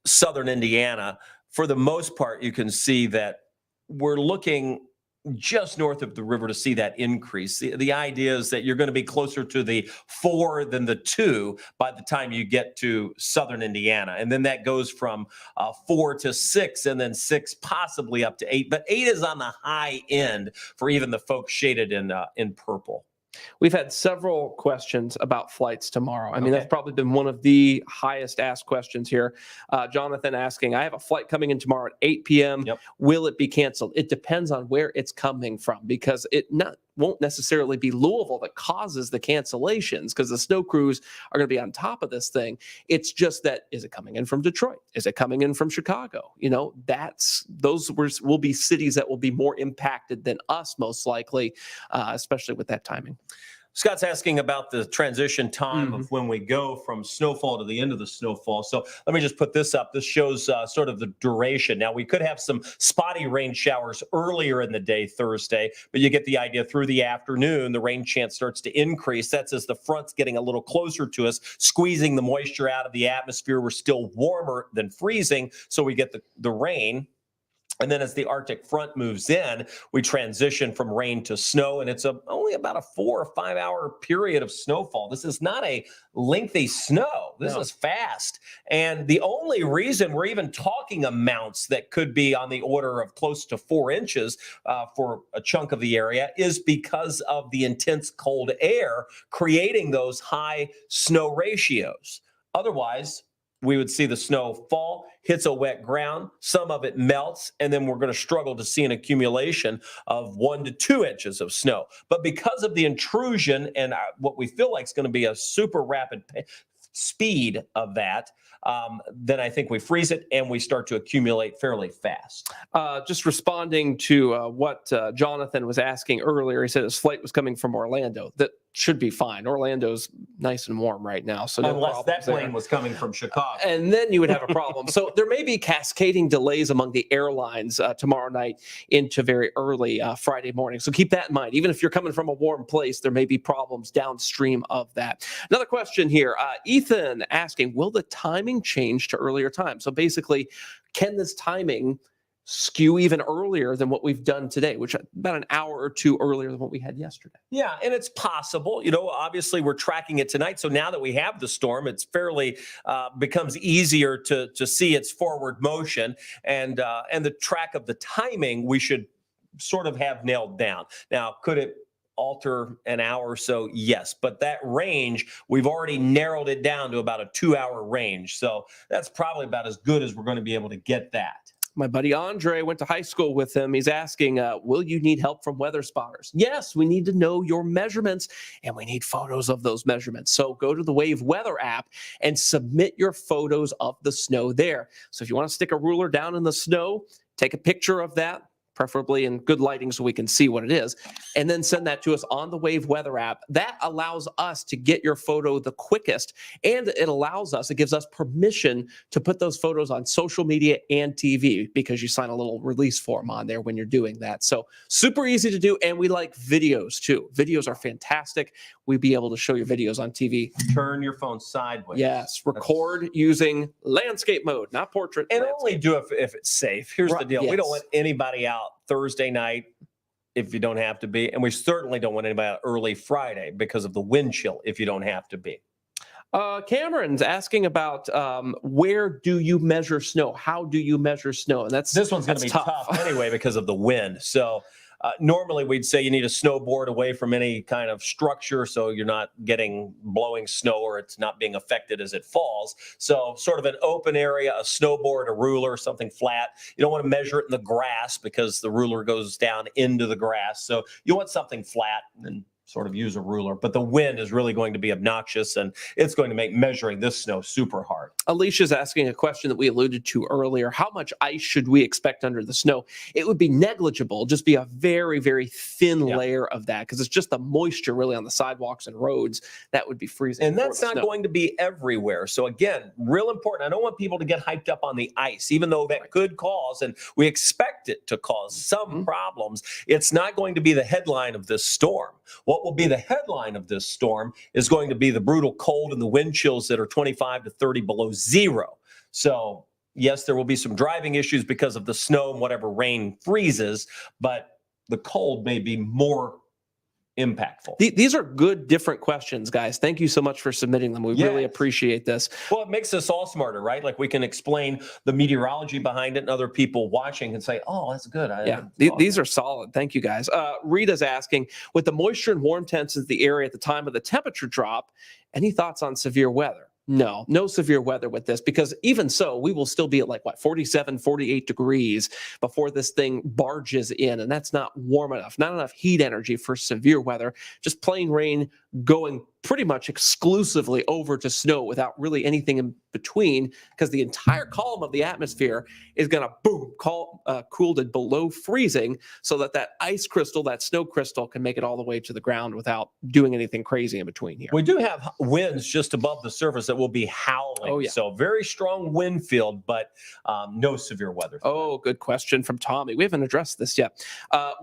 southern Indiana, for the most part, you can see that we're looking just north of the river to see that increase. The idea is that you're going to be closer to the 4 than the 2 by the time you get to southern Indiana. And then that goes from 4 to 6 and then 6 possibly up to 8. But 8 is on the high end for even the folks shaded in purple. We've had several questions about flights tomorrow. I mean, that's probably been one of the highest asked questions here. Jonathan asking, I have a flight coming in tomorrow at 8 p.m. Yep. Will it be canceled? It depends on where it's coming from, because it won't necessarily be Louisville that causes the cancellations, because the snow crews are going to be on top of this thing. It's just that, is it coming in from Detroit? Is it coming in from Chicago? Those will be cities that will be more impacted than us, most likely, especially with that timing. Scott's asking about the transition time of when we go from snowfall to the end of the snowfall. So let me just put this up. This shows sort of the duration. Now, we could have some spotty rain showers earlier in the day Thursday, but you get the idea. Through the afternoon, the rain chance starts to increase. That's as the front's getting a little closer to us, squeezing the moisture out of the atmosphere. We're still warmer than freezing, so we get the rain. And then as the Arctic front moves in, we transition from rain to snow, and it's only about a 4 or 5 hour period of snowfall. This is not a lengthy snow. This is fast. And the only reason we're even talking amounts that could be on the order of close to 4 inches for a chunk of the area is because of the intense cold air creating those high snow ratios. Otherwise, we would see the snow fall, hits a wet ground, some of it melts, and then we're going to struggle to see an accumulation of 1 to 2 inches of snow. But because of the intrusion and what we feel like is going to be a super rapid speed of that, then I think we freeze it and we start to accumulate fairly fast. Just responding to what Jonathan was asking earlier, he said his flight was coming from Orlando. That should be fine. Orlando's nice and warm right now, so no unless that plane there was coming from Chicago, and then you would have a problem. So there may be cascading delays among the airlines tomorrow night into very early Friday morning. So keep that in mind. Even if you're coming from a warm place, there may be problems downstream of that. Another question here, Ethan asking, will the timing change to earlier time? So basically, can this timing skew even earlier than what we've done today, which about an hour or two earlier than what we had yesterday? Yeah, and it's possible. You know, obviously we're tracking it tonight. So now that we have the storm, it's fairly becomes easier to see its forward motion, and the track of the timing we should sort of have nailed down. Now, could it alter an hour or so? Yes, but that range, we've already narrowed it down to about a 2-hour range. So that's probably about as good as we're going to be able to get that. My buddy Andre went to high school with him. He's asking, will you need help from weather spotters? Yes, we need to know your measurements, and we need photos of those measurements. So go to the Wave Weather app and submit your photos of the snow there. So if you want to stick a ruler down in the snow, take a picture of that, preferably in good lighting so we can see what it is, and then send that to us on the Wave Weather app. That allows us to get your photo the quickest, and it gives us permission to put those photos on social media and TV, because you sign a little release form on there when you're doing that. So super easy to do, and we like videos too. Videos are fantastic. We'd be able to show your videos on TV. Turn your phone sideways. Yes, record using landscape mode, not portrait. And landscape. only do it if it's safe. Here's the deal. Yes. We don't want anybody out Thursday night if you don't have to be. And we certainly don't want anybody out early Friday because of the wind chill if you don't have to be. Cameron's asking about where do you measure snow? How do you measure snow? And this one's going to be tough anyway because of the wind. So normally we'd say you need a snowboard away from any kind of structure so you're not getting blowing snow or it's not being affected as it falls. So sort of an open area, a snowboard, a ruler, something flat. You don't want to measure it in the grass because the ruler goes down into the grass. So you want something flat and sort of use a ruler, but the wind is really going to be obnoxious and it's going to make measuring this snow super hard. Alicia's asking a question that we alluded to earlier. How much ice should we expect under the snow? It would be negligible, just be a very, very thin layer of that, because it's just the moisture really on the sidewalks and roads that would be freezing. And that's not going to be everywhere. So again, real important. I don't want people to get hyped up on the ice, even though that could cause, and we expect it to cause some problems. It's not going to be the headline of this storm. What will be the headline of this storm is going to be the brutal cold and the wind chills that are 25 to 30 below zero. So yes, there will be some driving issues because of the snow and whatever rain freezes, but the cold may be more impactful. These are good, different questions, guys. Thank you so much for submitting them. We really appreciate this. Well, it makes us all smarter, right? Like we can explain the meteorology behind it and other people watching and say, oh, that's good. These are solid. Thank you, guys. Rita's asking, with the moisture and warm temps in the area at the time of the temperature drop, any thoughts on severe weather? No severe weather with this, because even so, we will still be at 47, 48 degrees before this thing barges in. And that's not warm enough, not enough heat energy for severe weather, just plain rain going pretty much exclusively over to snow without really anything in between, because the entire column of the atmosphere is going to cool to below freezing, so that ice crystal, that snow crystal, can make it all the way to the ground without doing anything crazy in between here. We do have winds just above the surface that will be howling. Oh, yeah. So very strong wind field, but no severe weather. Oh, good question from Tommy. We haven't addressed this yet.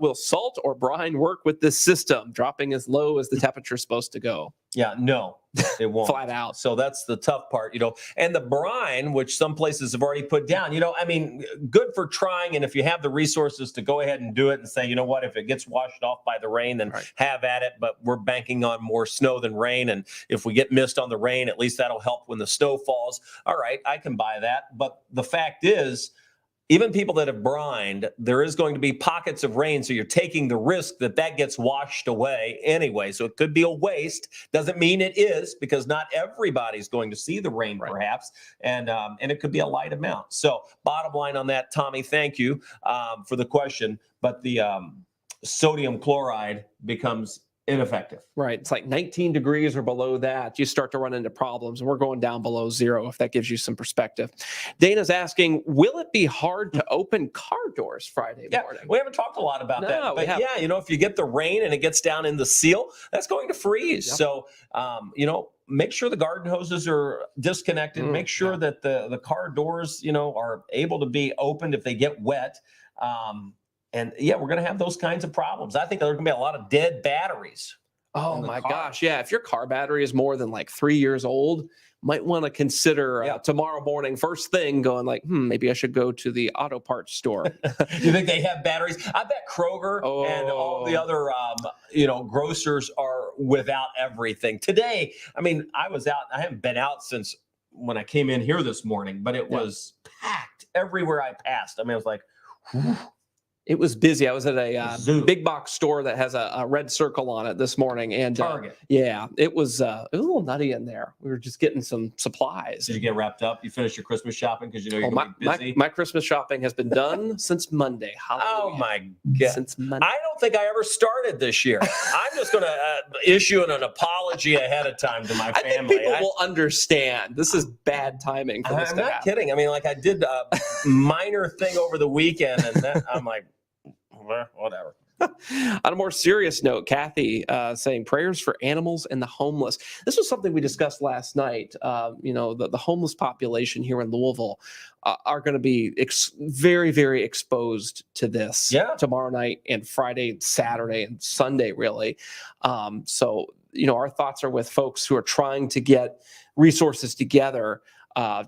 Will salt or brine work with this system, dropping as low as the temperature is supposed to go? Yeah, no, it won't. Flat out. So that's the tough part, and the brine, which some places have already put down, I mean, good for trying. And if you have the resources to go ahead and do it and say, you know what, if it gets washed off by the rain, then have at it. But we're banking on more snow than rain. And if we get mist on the rain, at least that'll help when the snow falls. All right, I can buy that. But the fact is, even people that have brined, there is going to be pockets of rain. So you're taking the risk that gets washed away anyway. So it could be a waste. Doesn't mean it is, because not everybody's going to see the rain, perhaps. And it could be a light amount. So bottom line on that, Tommy, thank you for the question. But the sodium chloride becomes ineffective. Right. It's like 19 degrees or below that, you start to run into problems. And we're going down below zero, if that gives you some perspective. Dana's asking, will it be hard to open car doors Friday morning? We haven't talked a lot about that. But if you get the rain and it gets down in the seal, that's going to freeze. Yep. So, make sure the garden hoses are disconnected. Make sure that the car doors, are able to be opened if they get wet. And we're going to have those kinds of problems. I think there are going to be a lot of dead batteries. Oh my gosh. Yeah. If your car battery is more than like 3 years old, might want to consider tomorrow morning, first thing, going like, maybe I should go to the auto parts store. You think they have batteries? I bet Kroger and all the other, grocers are without everything. Today, I mean, I was out. I haven't been out since when I came in here this morning, but it was packed everywhere I passed. I mean, I was like, whew. It was busy. I was at a big box store that has a red circle on it this morning, and Target. It was a little nutty in there. We were just getting some supplies. Did you get wrapped up? You finished your Christmas shopping because you're going to be busy? My Christmas shopping has been done since Monday. Hallelujah. Oh my God! Since Monday. I don't think I ever started this year. I'm just going to issue an apology ahead of time to my family. I think people will understand. This is bad timing for this to happen. I'm not kidding. I mean, like I did a minor thing over the weekend, and then I'm like, whatever. On a more serious note, Kathy saying prayers for animals and the homeless. This was something we discussed last night. The homeless population here in Louisville are going to be very, very exposed to this tomorrow night and Friday, Saturday, and Sunday, really. So, our thoughts are with folks who are trying to get resources together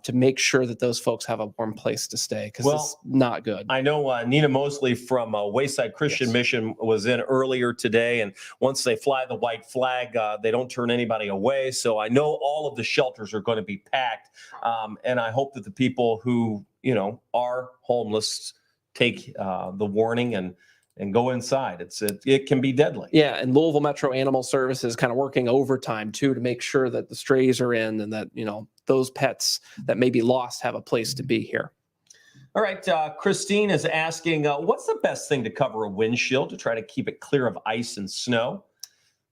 to make sure that those folks have a warm place to stay, because it's not good. I know Nina Mosley from Wayside Christian Mission was in earlier today, and once they fly the white flag, they don't turn anybody away. So I know all of the shelters are going to be packed, and I hope that the people who are homeless take the warning and go inside. It can be deadly. Yeah, and Louisville Metro Animal Services kind of working overtime too to make sure that the strays are in, and that those pets that may be lost have a place to be here. All right, Christine is asking, what's the best thing to cover a windshield to try to keep it clear of ice and snow?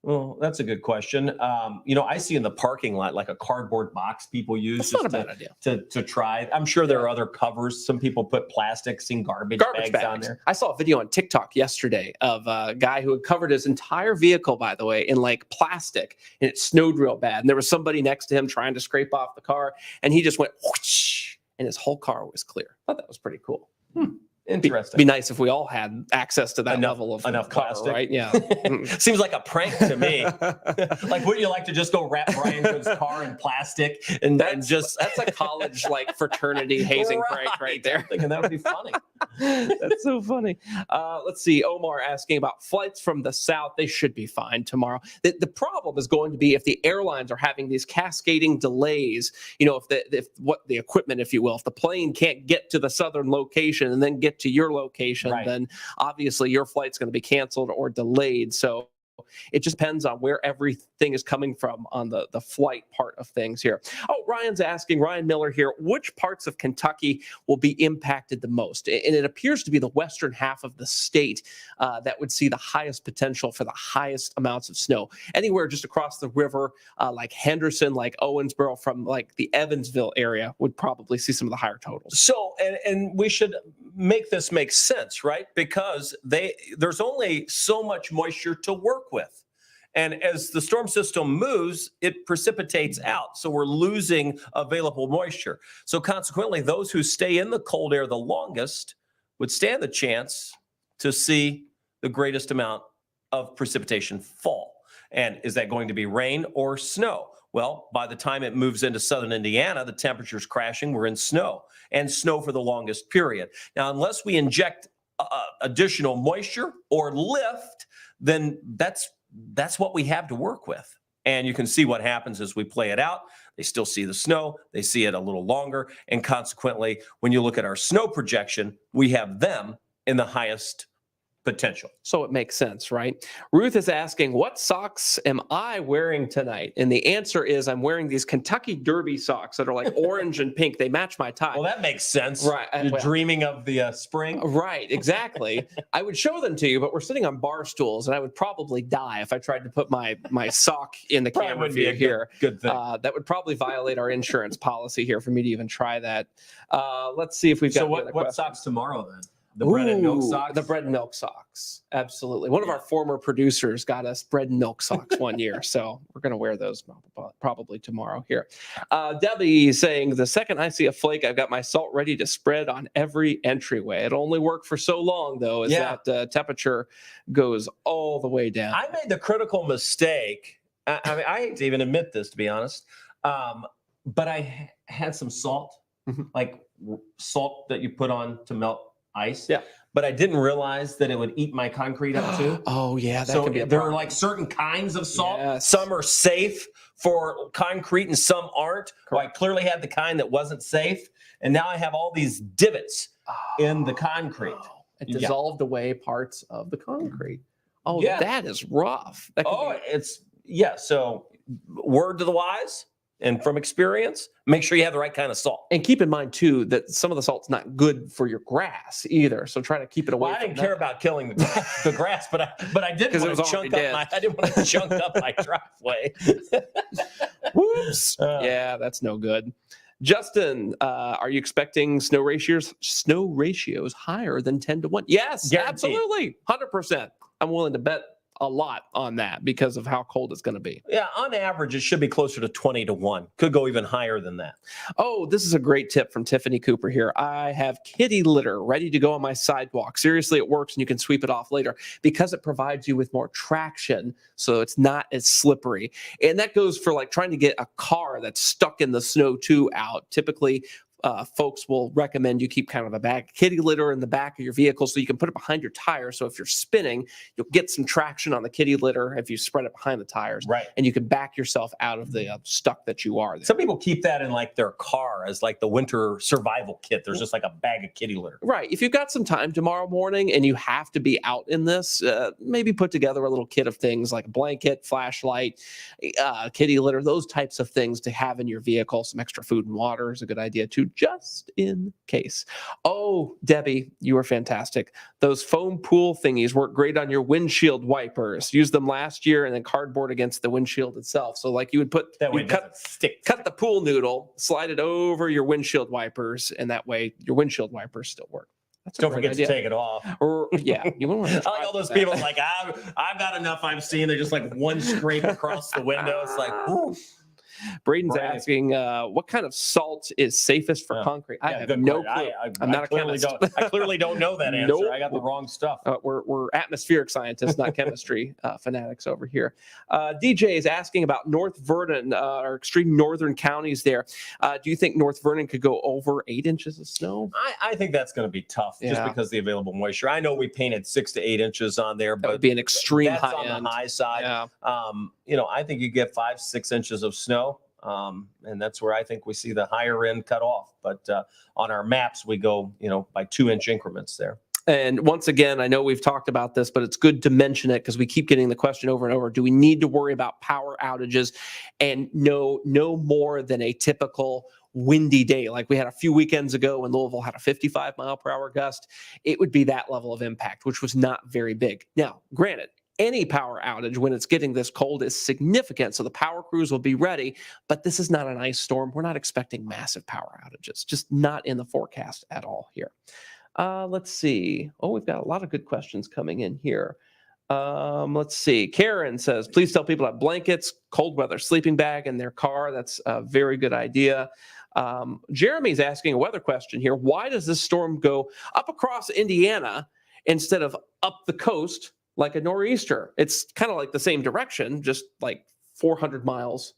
Well, that's a good question. I see in the parking lot like a cardboard box people use. That's not a bad idea. To try. I'm sure there are other covers. Some people put plastics and garbage bags on there. I saw a video on TikTok yesterday of a guy who had covered his entire vehicle, by the way, in like plastic, and it snowed real bad. And there was somebody next to him trying to scrape off the car, and he just went whoosh, and his whole car was clear. I thought that was pretty cool. Interesting. Be nice if we all had access to that level of enough cover, plastic, right? Yeah. Seems like a prank to me. Like, wouldn't you like to just go wrap Brian Good's car in plastic that's a college like fraternity hazing prank right there? I'm thinking that would be funny. That's so funny. Let's see. Omar asking about flights from the south. They should be fine tomorrow. The problem is going to be if the airlines are having these cascading delays. If the equipment, if you will, if the plane can't get to the southern location and then get to your location, then obviously your flight's going to be canceled or delayed. So It just depends on where everything is coming from on the flight part of things here. Oh, Ryan's asking, Ryan Miller here, which parts of Kentucky will be impacted the most? And it appears to be the western half of the state that would see the highest potential for the highest amounts of snow. Anywhere just across the river, like Henderson, like Owensboro, from like the Evansville area would probably see some of the higher totals. So, and we should make this make sense, right? Because there's only so much moisture to work with. And as the storm system moves, it precipitates out. So we're losing available moisture. So consequently, those who stay in the cold air the longest would stand the chance to see the greatest amount of precipitation fall. And is that going to be rain or snow? Well, by the time it moves into southern Indiana, the temperature's crashing. We're in snow, and snow for the longest period. Now, unless we inject additional moisture or lift, then that's what we have to work with. And you can see what happens as we play it out. They still see the snow. They see it a little longer. And consequently, when you look at our snow projection, we have them in the highest potential. So it makes sense, right? Ruth is asking, what socks am I wearing tonight? And the answer is, I'm wearing these Kentucky Derby socks that are like orange and pink. They match my tie. Well, that makes sense. Right. You're dreaming of the spring. Right, exactly. I would show them to you, but we're sitting on bar stools, and I would probably die if I tried to put my sock in the Probably camera wouldn't be view a here. good thing. That would probably violate our insurance policy here for me to even try that. Let's see if we've got So what socks tomorrow then? The bread and milk socks? The bread and milk socks. Absolutely. One of our former producers got us bread and milk socks one year. So we're going to wear those probably tomorrow here. Debbie saying, the second I see a flake, I've got my salt ready to spread on every entryway. It'll only work for so long, though, as that temperature goes all the way down. I made the critical mistake. I mean, I hate to even admit this, to be honest. But I had some salt, like salt that you put on to melt ice. Yeah. But I didn't realize that it would eat my concrete up too. Oh, yeah. That so could be a there problem. are like certain kinds of salt. Yes. Some are safe for concrete and some aren't. Well, I clearly had the kind that wasn't safe. And now I have all these divots in the concrete. It dissolved away parts of the concrete. Oh, Yeah. that is rough. That could be- So word to the wise and from experience, make sure you have the right kind of salt. And keep in mind, too, that some of the salt's not good for your grass either. So try to keep it away Well, I from didn't that. care about killing the grass, but I didn't 'Cause it want was to already chunk up dead. I didn't want to chunk up my driveway. Whoops. Yeah, that's no good. Justin, are you expecting snow ratios higher than 10-1? Yes, Guaranteed. absolutely. 100%. I'm willing to bet a lot on that because of how cold it's going to be. Yeah, on average, it should be closer to 20-1. Could go even higher than that. Oh, this is a great tip from Tiffany Cooper here. I have kitty litter ready to go on my sidewalk. Seriously, it works and you can sweep it off later because it provides you with more traction so it's not as slippery. And that goes for like trying to get a car that's stuck in the snow too out. Typically, folks will recommend you keep kind of a bag of kitty litter in the back of your vehicle so you can put it behind your tire. So if you're spinning, you'll get some traction on the kitty litter if you spread it behind the tires. Right. And you can back yourself out of the stuck that you are there. Some people keep that in like their car as like the winter survival kit. There's just like a bag of kitty litter. Right. If you've got some time tomorrow morning and you have to be out in this, maybe put together a little kit of things like a blanket, flashlight, kitty litter, those types of things to have in your vehicle. Some extra food and water is a good idea too, just in case. Oh, Debbie, you are fantastic. Those foam pool thingies work great on your windshield wipers. Used them last year and then cardboard against the windshield itself. So like you would put, That way it doesn't stick. cut the pool noodle, slide it over your windshield wipers, and that way your windshield wipers still work. That's a Don't great forget idea. to take it off. Or, yeah, you wouldn't want to I like all those people like, I've got enough I've seen. They're just like one scrape across the window. It's like, ooh. Braden's Brandon. asking, what kind of salt is safest for concrete? I have good no question. clue. I'm not a chemist. I clearly don't know that answer. Nope. I got the wrong stuff. We're atmospheric scientists, not chemistry fanatics over here. DJ is asking about North Vernon, our extreme northern counties there. Do you think North Vernon could go over 8 inches of snow? I think that's going to be tough just because of the available moisture. I know we painted 6 to 8 inches on there, That but would be an extreme that's high on end. the high side. Yeah. I think you get 5-6 inches of snow. And that's where I think we see the higher end cut off. But on our maps, we go, by 2-inch increments there. And once again, I know we've talked about this, but it's good to mention it because we keep getting the question over and over. Do we need to worry about power outages? And no more than a typical windy day like we had a few weekends ago when Louisville had a 55-mile-per-hour gust. It would be that level of impact, which was not very big. Now, granted, any power outage when it's getting this cold is significant, so the power crews will be ready, but this is not an ice storm. We're not expecting massive power outages, just not in the forecast at all here. Let's see. Oh, we've got a lot of good questions coming in here. Let's see. Karen says, please tell people to have blankets, cold weather sleeping bag in their car. That's a very good idea. Jeremy's asking a weather question here. Why does this storm go up across Indiana instead of up the coast like a nor'easter? It's kind of like the same direction, just like 400 miles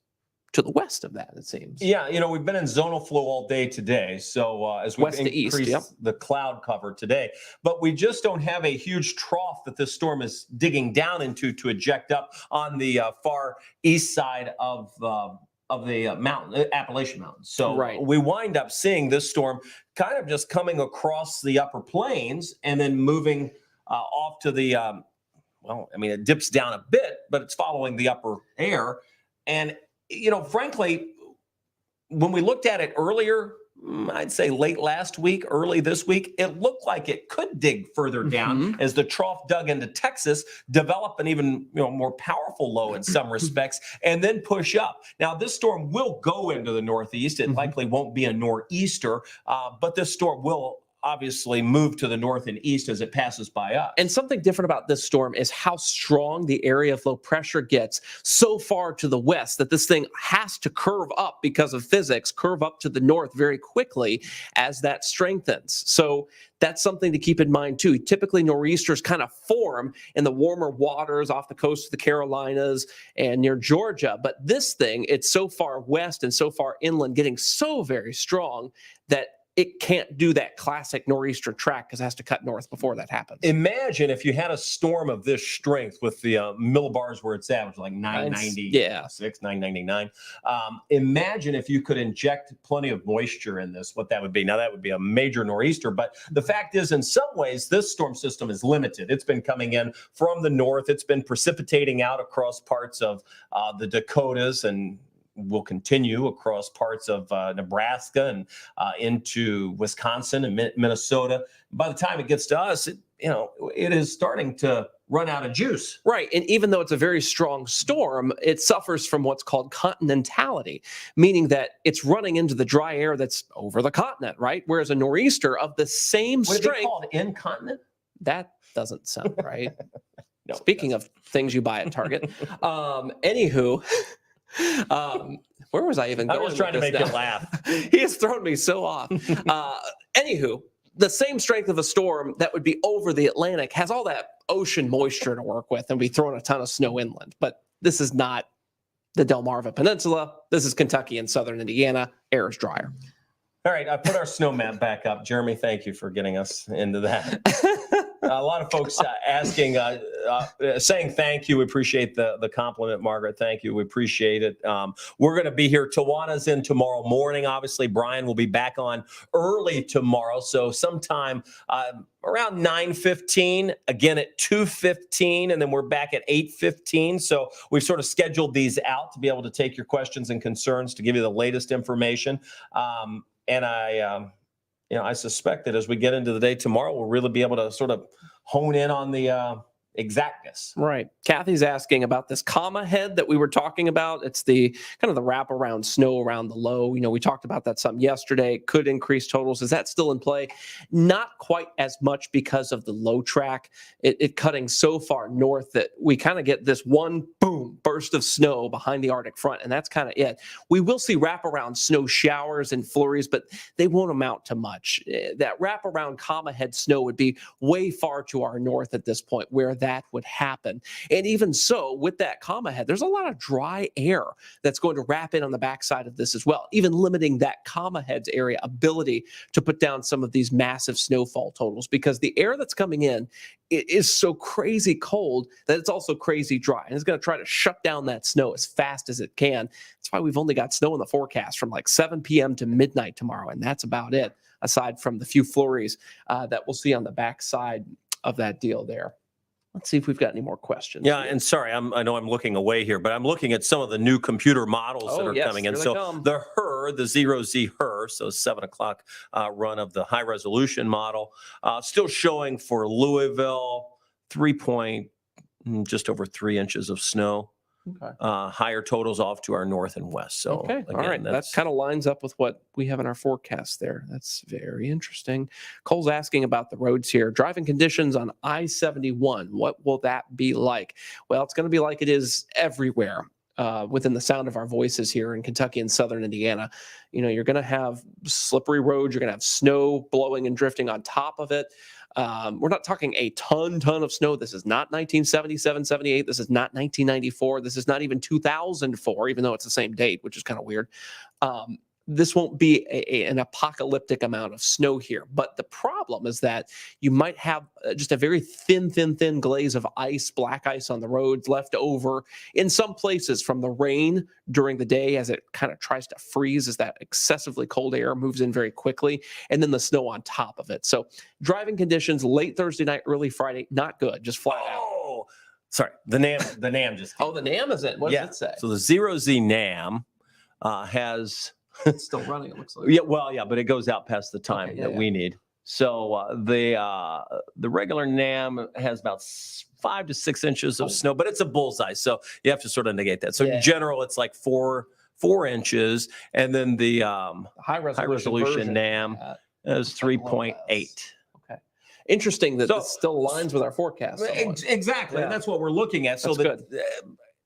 to the west of that, it seems. Yeah, we've been in zonal flow all day today. So as we increase the cloud cover today, but we just don't have a huge trough that this storm is digging down into to eject up on the far east side of the mountain, Appalachian Mountains. So we wind up seeing this storm kind of just coming across the upper plains and then moving off to the, it dips down a bit, but it's following the upper air. And frankly, when we looked at it earlier, I'd say late last week, early this week, it looked like it could dig further down as the trough dug into Texas, develop an even more powerful low in some respects, and then push up. Now, this storm will go into the northeast. It likely won't be a nor'easter, but this storm will obviously move to the north and east as it passes by us. And something different about this storm is how strong the area of low pressure gets so far to the west that this thing has to curve up because of physics, curve up to the north very quickly as that strengthens. So that's something to keep in mind too. Typically nor'easters kind of form in the warmer waters off the coast of the Carolinas and near Georgia. But this thing, it's so far west and so far inland, getting so very strong that it can't do that classic nor'easter track because it has to cut north before that happens. Imagine if you had a storm of this strength with the millibars where it's at, which is like 996, 999. Imagine if you could inject plenty of moisture in this, what that would be. Now, that would be a major nor'easter, but the fact is, in some ways, this storm system is limited. It's been coming in from the north. It's been precipitating out across parts of the Dakotas and will continue across parts of Nebraska and into Wisconsin and Minnesota. By the time it gets to us, it is starting to run out of juice. Right. And even though it's a very strong storm, it suffers from what's called continentality, meaning that it's running into the dry air that's over the continent, right? Whereas a nor'easter of the same strength. What are they called? Incontinent? That doesn't sound right. No, speaking of things you buy at Target. Anywho. Where was I even going? I was trying to make you laugh. He has thrown me so off. Anywho, the same strength of a storm that would be over the Atlantic has all that ocean moisture to work with and be throwing a ton of snow inland. But this is not the Delmarva Peninsula. This is Kentucky and southern Indiana. Air is drier. All right, I put our snow map back up. Jeremy, thank you for getting us into that. A lot of folks asking, saying thank you. We appreciate the compliment, Margaret. Thank you. We appreciate it. We're going to be here. Tawana's in tomorrow morning. Obviously, Brian will be back on early tomorrow. So sometime around 9:15, again at 2:15, and then we're back at 8:15. So we've sort of scheduled these out to be able to take your questions and concerns, to give you the latest information. And I suspect that as we get into the day tomorrow, we'll really be able to sort of hone in on the exactness. Right. Kathy's asking about this comma head that we were talking about. It's the kind of the wraparound snow around the low. We talked about that some yesterday. It could increase totals. Is that still in play? Not quite as much because of the low track. It cutting so far north that we kind of get this one boom burst of snow behind the Arctic front, and that's kind of it. We will see wraparound snow showers and flurries, but they won't amount to much. That wraparound comma head snow would be way far to our north at this point, where that would happen. And even so, with that comma head, there's a lot of dry air that's going to wrap in on the backside of this as well, even limiting that comma head's area ability to put down some of these massive snowfall totals, because the air that's coming in is so crazy cold that it's also crazy dry, and it's going to try to shut down that snow as fast as it can. That's why we've only got snow in the forecast from like 7 p.m. to midnight tomorrow, and that's about it, aside from the few flurries that we'll see on the backside of that deal there. Let's see if we've got any more questions. Yeah, here. and sorry, I know I'm looking away here, but I'm looking at some of the new computer models that are coming in. So the the 0Z HER, so 7 o'clock run of the high resolution model, still showing for Louisville just over 3 inches of snow. Okay. Higher totals off to our north and west. So okay, again, all right, that kind of lines up with what we have in our forecast there. That's very interesting. Cole's asking about the roads here. Driving conditions on I-71. What will that be like? Well, it's going to be like it is everywhere. Within the sound of our voices here in Kentucky and southern Indiana. You know, you're going to have slippery roads. You're going to have snow blowing and drifting on top of it. We're not talking a ton of snow. This is not 1977, 78. This is not 1994. This is not even 2004, even though it's the same date, which is kind of weird. This won't be an apocalyptic amount of snow here. But the problem is that you might have just a very thin glaze of ice, black ice on the roads left over in some places from the rain during the day as it kind of tries to freeze as that excessively cold air moves in very quickly, and then the snow on top of it. So driving conditions late Thursday night, early Friday, not good, just flat out. Sorry, the NAM just came. Oh, the NAM is it? What does it say? So the 0Z NAM has... It's still running, it looks like. Yeah, but it goes out past the time we need. So the regular NAM has about 5 to 6 inches of snow, but it's a bullseye, so you have to sort of negate that. So in general, it's like 4 inches, and then the high resolution NAM is 3.8. Okay. Interesting that this still aligns with our forecast. Exactly, and that's what we're looking at. So good.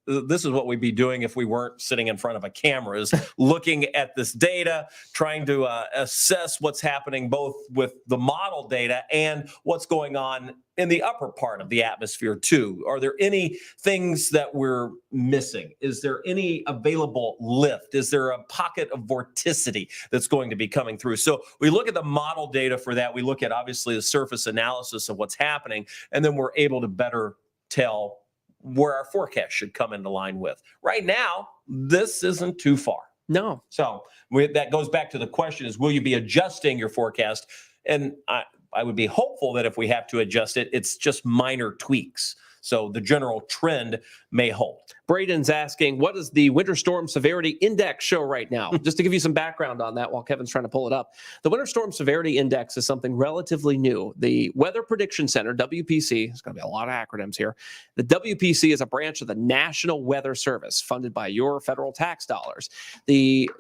This is what we'd be doing if we weren't sitting in front of a camera, is looking at this data, trying to assess what's happening both with the model data and what's going on in the upper part of the atmosphere too. Are there any things that we're missing? Is there any available lift? Is there a pocket of vorticity that's going to be coming through? So we look at the model data for that. We look at obviously the surface analysis of what's happening, and then we're able to better tell where our forecast should come into line with. Right now, this isn't too far. No. So that goes back to the question is, will you be adjusting your forecast? And I would be hopeful that if we have to adjust it, it's just minor tweaks. So the general trend may hold. Braden's asking, what does the Winter Storm Severity Index show right now? Just to give you some background on that while Kevin's trying to pull it up. The Winter Storm Severity Index is something relatively new. The Weather Prediction Center, WPC, there's going to be a lot of acronyms here. The WPC is a branch of the National Weather Service funded by your federal tax dollars. The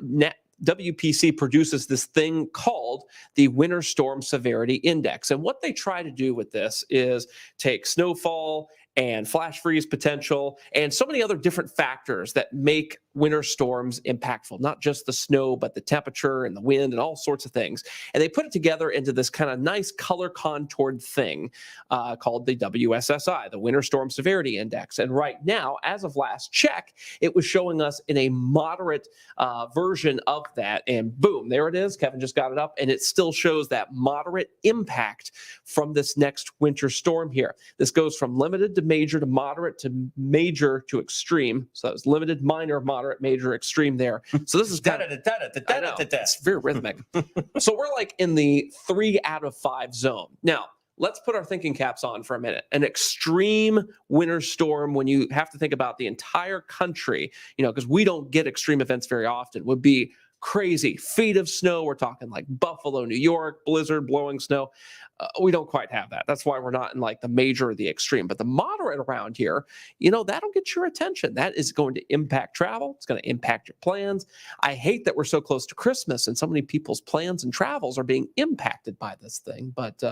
WPC produces this thing called the Winter Storm Severity Index. And what they try to do with this is take snowfall and flash freeze potential and so many other different factors that make winter storms impactful, not just the snow, but the temperature and the wind and all sorts of things. And they put it together into this kind of nice color contoured thing called the WSSI, the Winter Storm Severity Index. And right now, as of last check, it was showing us in a moderate version of that. And boom, there it is. Kevin just got it up, and it still shows that moderate impact from this next winter storm here. This goes from limited to major to moderate to major to extreme. So that was limited, minor, moderate, major, extreme there. So this is kind of, it's very rhythmic. So we're like in the 3 out of 5 zone. Now, let's put our thinking caps on for a minute. An extreme winter storm, when you have to think about the entire country, because we don't get extreme events very often, would be crazy. Feet of snow. We're talking like Buffalo, New York, blizzard, blowing snow. We don't quite have that. That's why we're not in like the major or the extreme. But the moderate around here, that'll get your attention. That is going to impact travel. It's going to impact your plans. I hate that we're so close to Christmas and so many people's plans and travels are being impacted by this thing. But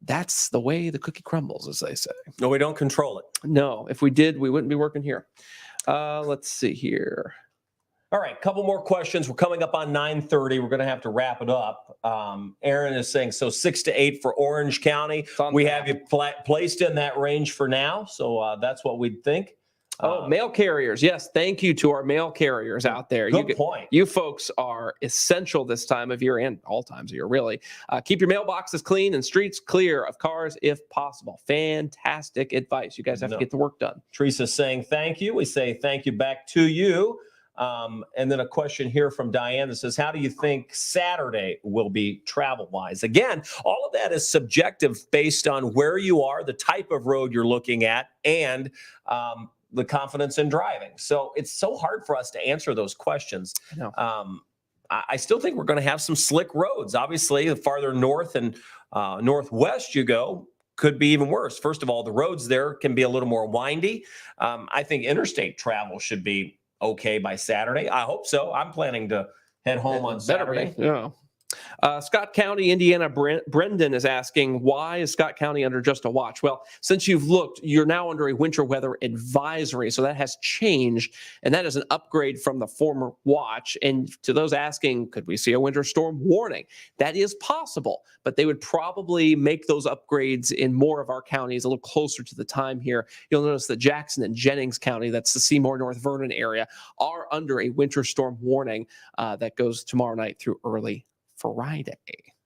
that's the way the cookie crumbles, as they say. No, we don't control it. No, if we did, we wouldn't be working here. Let's see here. All right, couple more questions. We're coming up on 9:30. We're going to have to wrap it up. Aaron is saying, so 6 to 8 for Orange County. We have you placed in that range for now, so that's what we'd think. Mail carriers. Yes, thank you to our mail carriers out there. Good point. You folks are essential this time of year and all times of year, really. Keep your mailboxes clean and streets clear of cars if possible. Fantastic advice. You guys have to get the work done. Teresa's saying thank you. We say thank you back to you. And then a question here from Diane that says, how do you think Saturday will be travel-wise? Again, all of that is subjective based on where you are, the type of road you're looking at, and the confidence in driving. So it's so hard for us to answer those questions. I know. I still think we're going to have some slick roads. Obviously, the farther north and northwest you go, could be even worse. First of all, the roads there can be a little more windy. I think interstate travel should be okay by Saturday. I hope so. I'm planning to head home on Saturday. Yeah. Scott County, Indiana, Brendan is asking, why is Scott County under just a watch? Well, since you've looked, you're now under a winter weather advisory. So that has changed, and that is an upgrade from the former watch. And to those asking, could we see a winter storm warning? That is possible, but they would probably make those upgrades in more of our counties a little closer to the time here. You'll notice that Jackson and Jennings County, that's the Seymour, North Vernon area, are under a winter storm warning that goes tomorrow night through early Friday.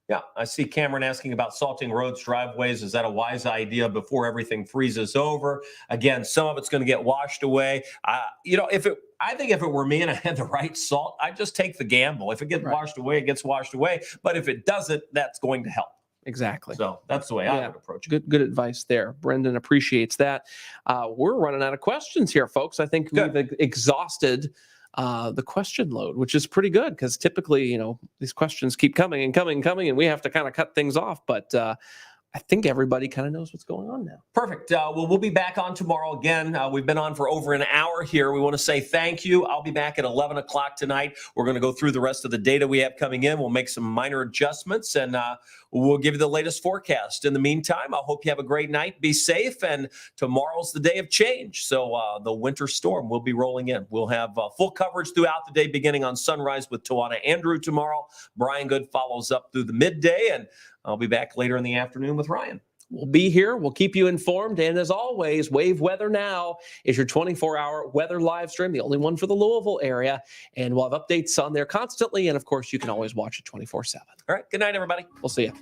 Yeah, I see Cameron asking about salting roads, driveways. Is that a wise idea before everything freezes over? Again, some of it's going to get washed away. I think if it were me and I had the right salt, I'd just take the gamble. If it gets washed away, it gets washed away. But if it doesn't, that's going to help. Exactly. So that's the way I would approach it. Good advice there. Brendan appreciates that. We're running out of questions here, folks. I think we've exhausted the question load, which is pretty good because typically, these questions keep coming and coming and coming, and we have to kind of cut things off. But I think everybody kind of knows what's going on now. Perfect. Well, we'll be back on tomorrow again. We've been on for over an hour here. We want to say thank you. I'll be back at 11 o'clock tonight. We're going to go through the rest of the data we have coming in. We'll make some minor adjustments, and we'll give you the latest forecast. In the meantime, I hope you have a great night. Be safe, and tomorrow's the day of change. So the winter storm will be rolling in. We'll have full coverage throughout the day, beginning on sunrise with Tawana Andrew tomorrow. Brian Good follows up through the midday, and I'll be back later in the afternoon with Ryan. We'll be here. We'll keep you informed. And as always, Wave Weather Now is your 24-hour weather live stream, the only one for the Louisville area. And we'll have updates on there constantly. And, of course, you can always watch it 24/7. All right. Good night, everybody. We'll see you.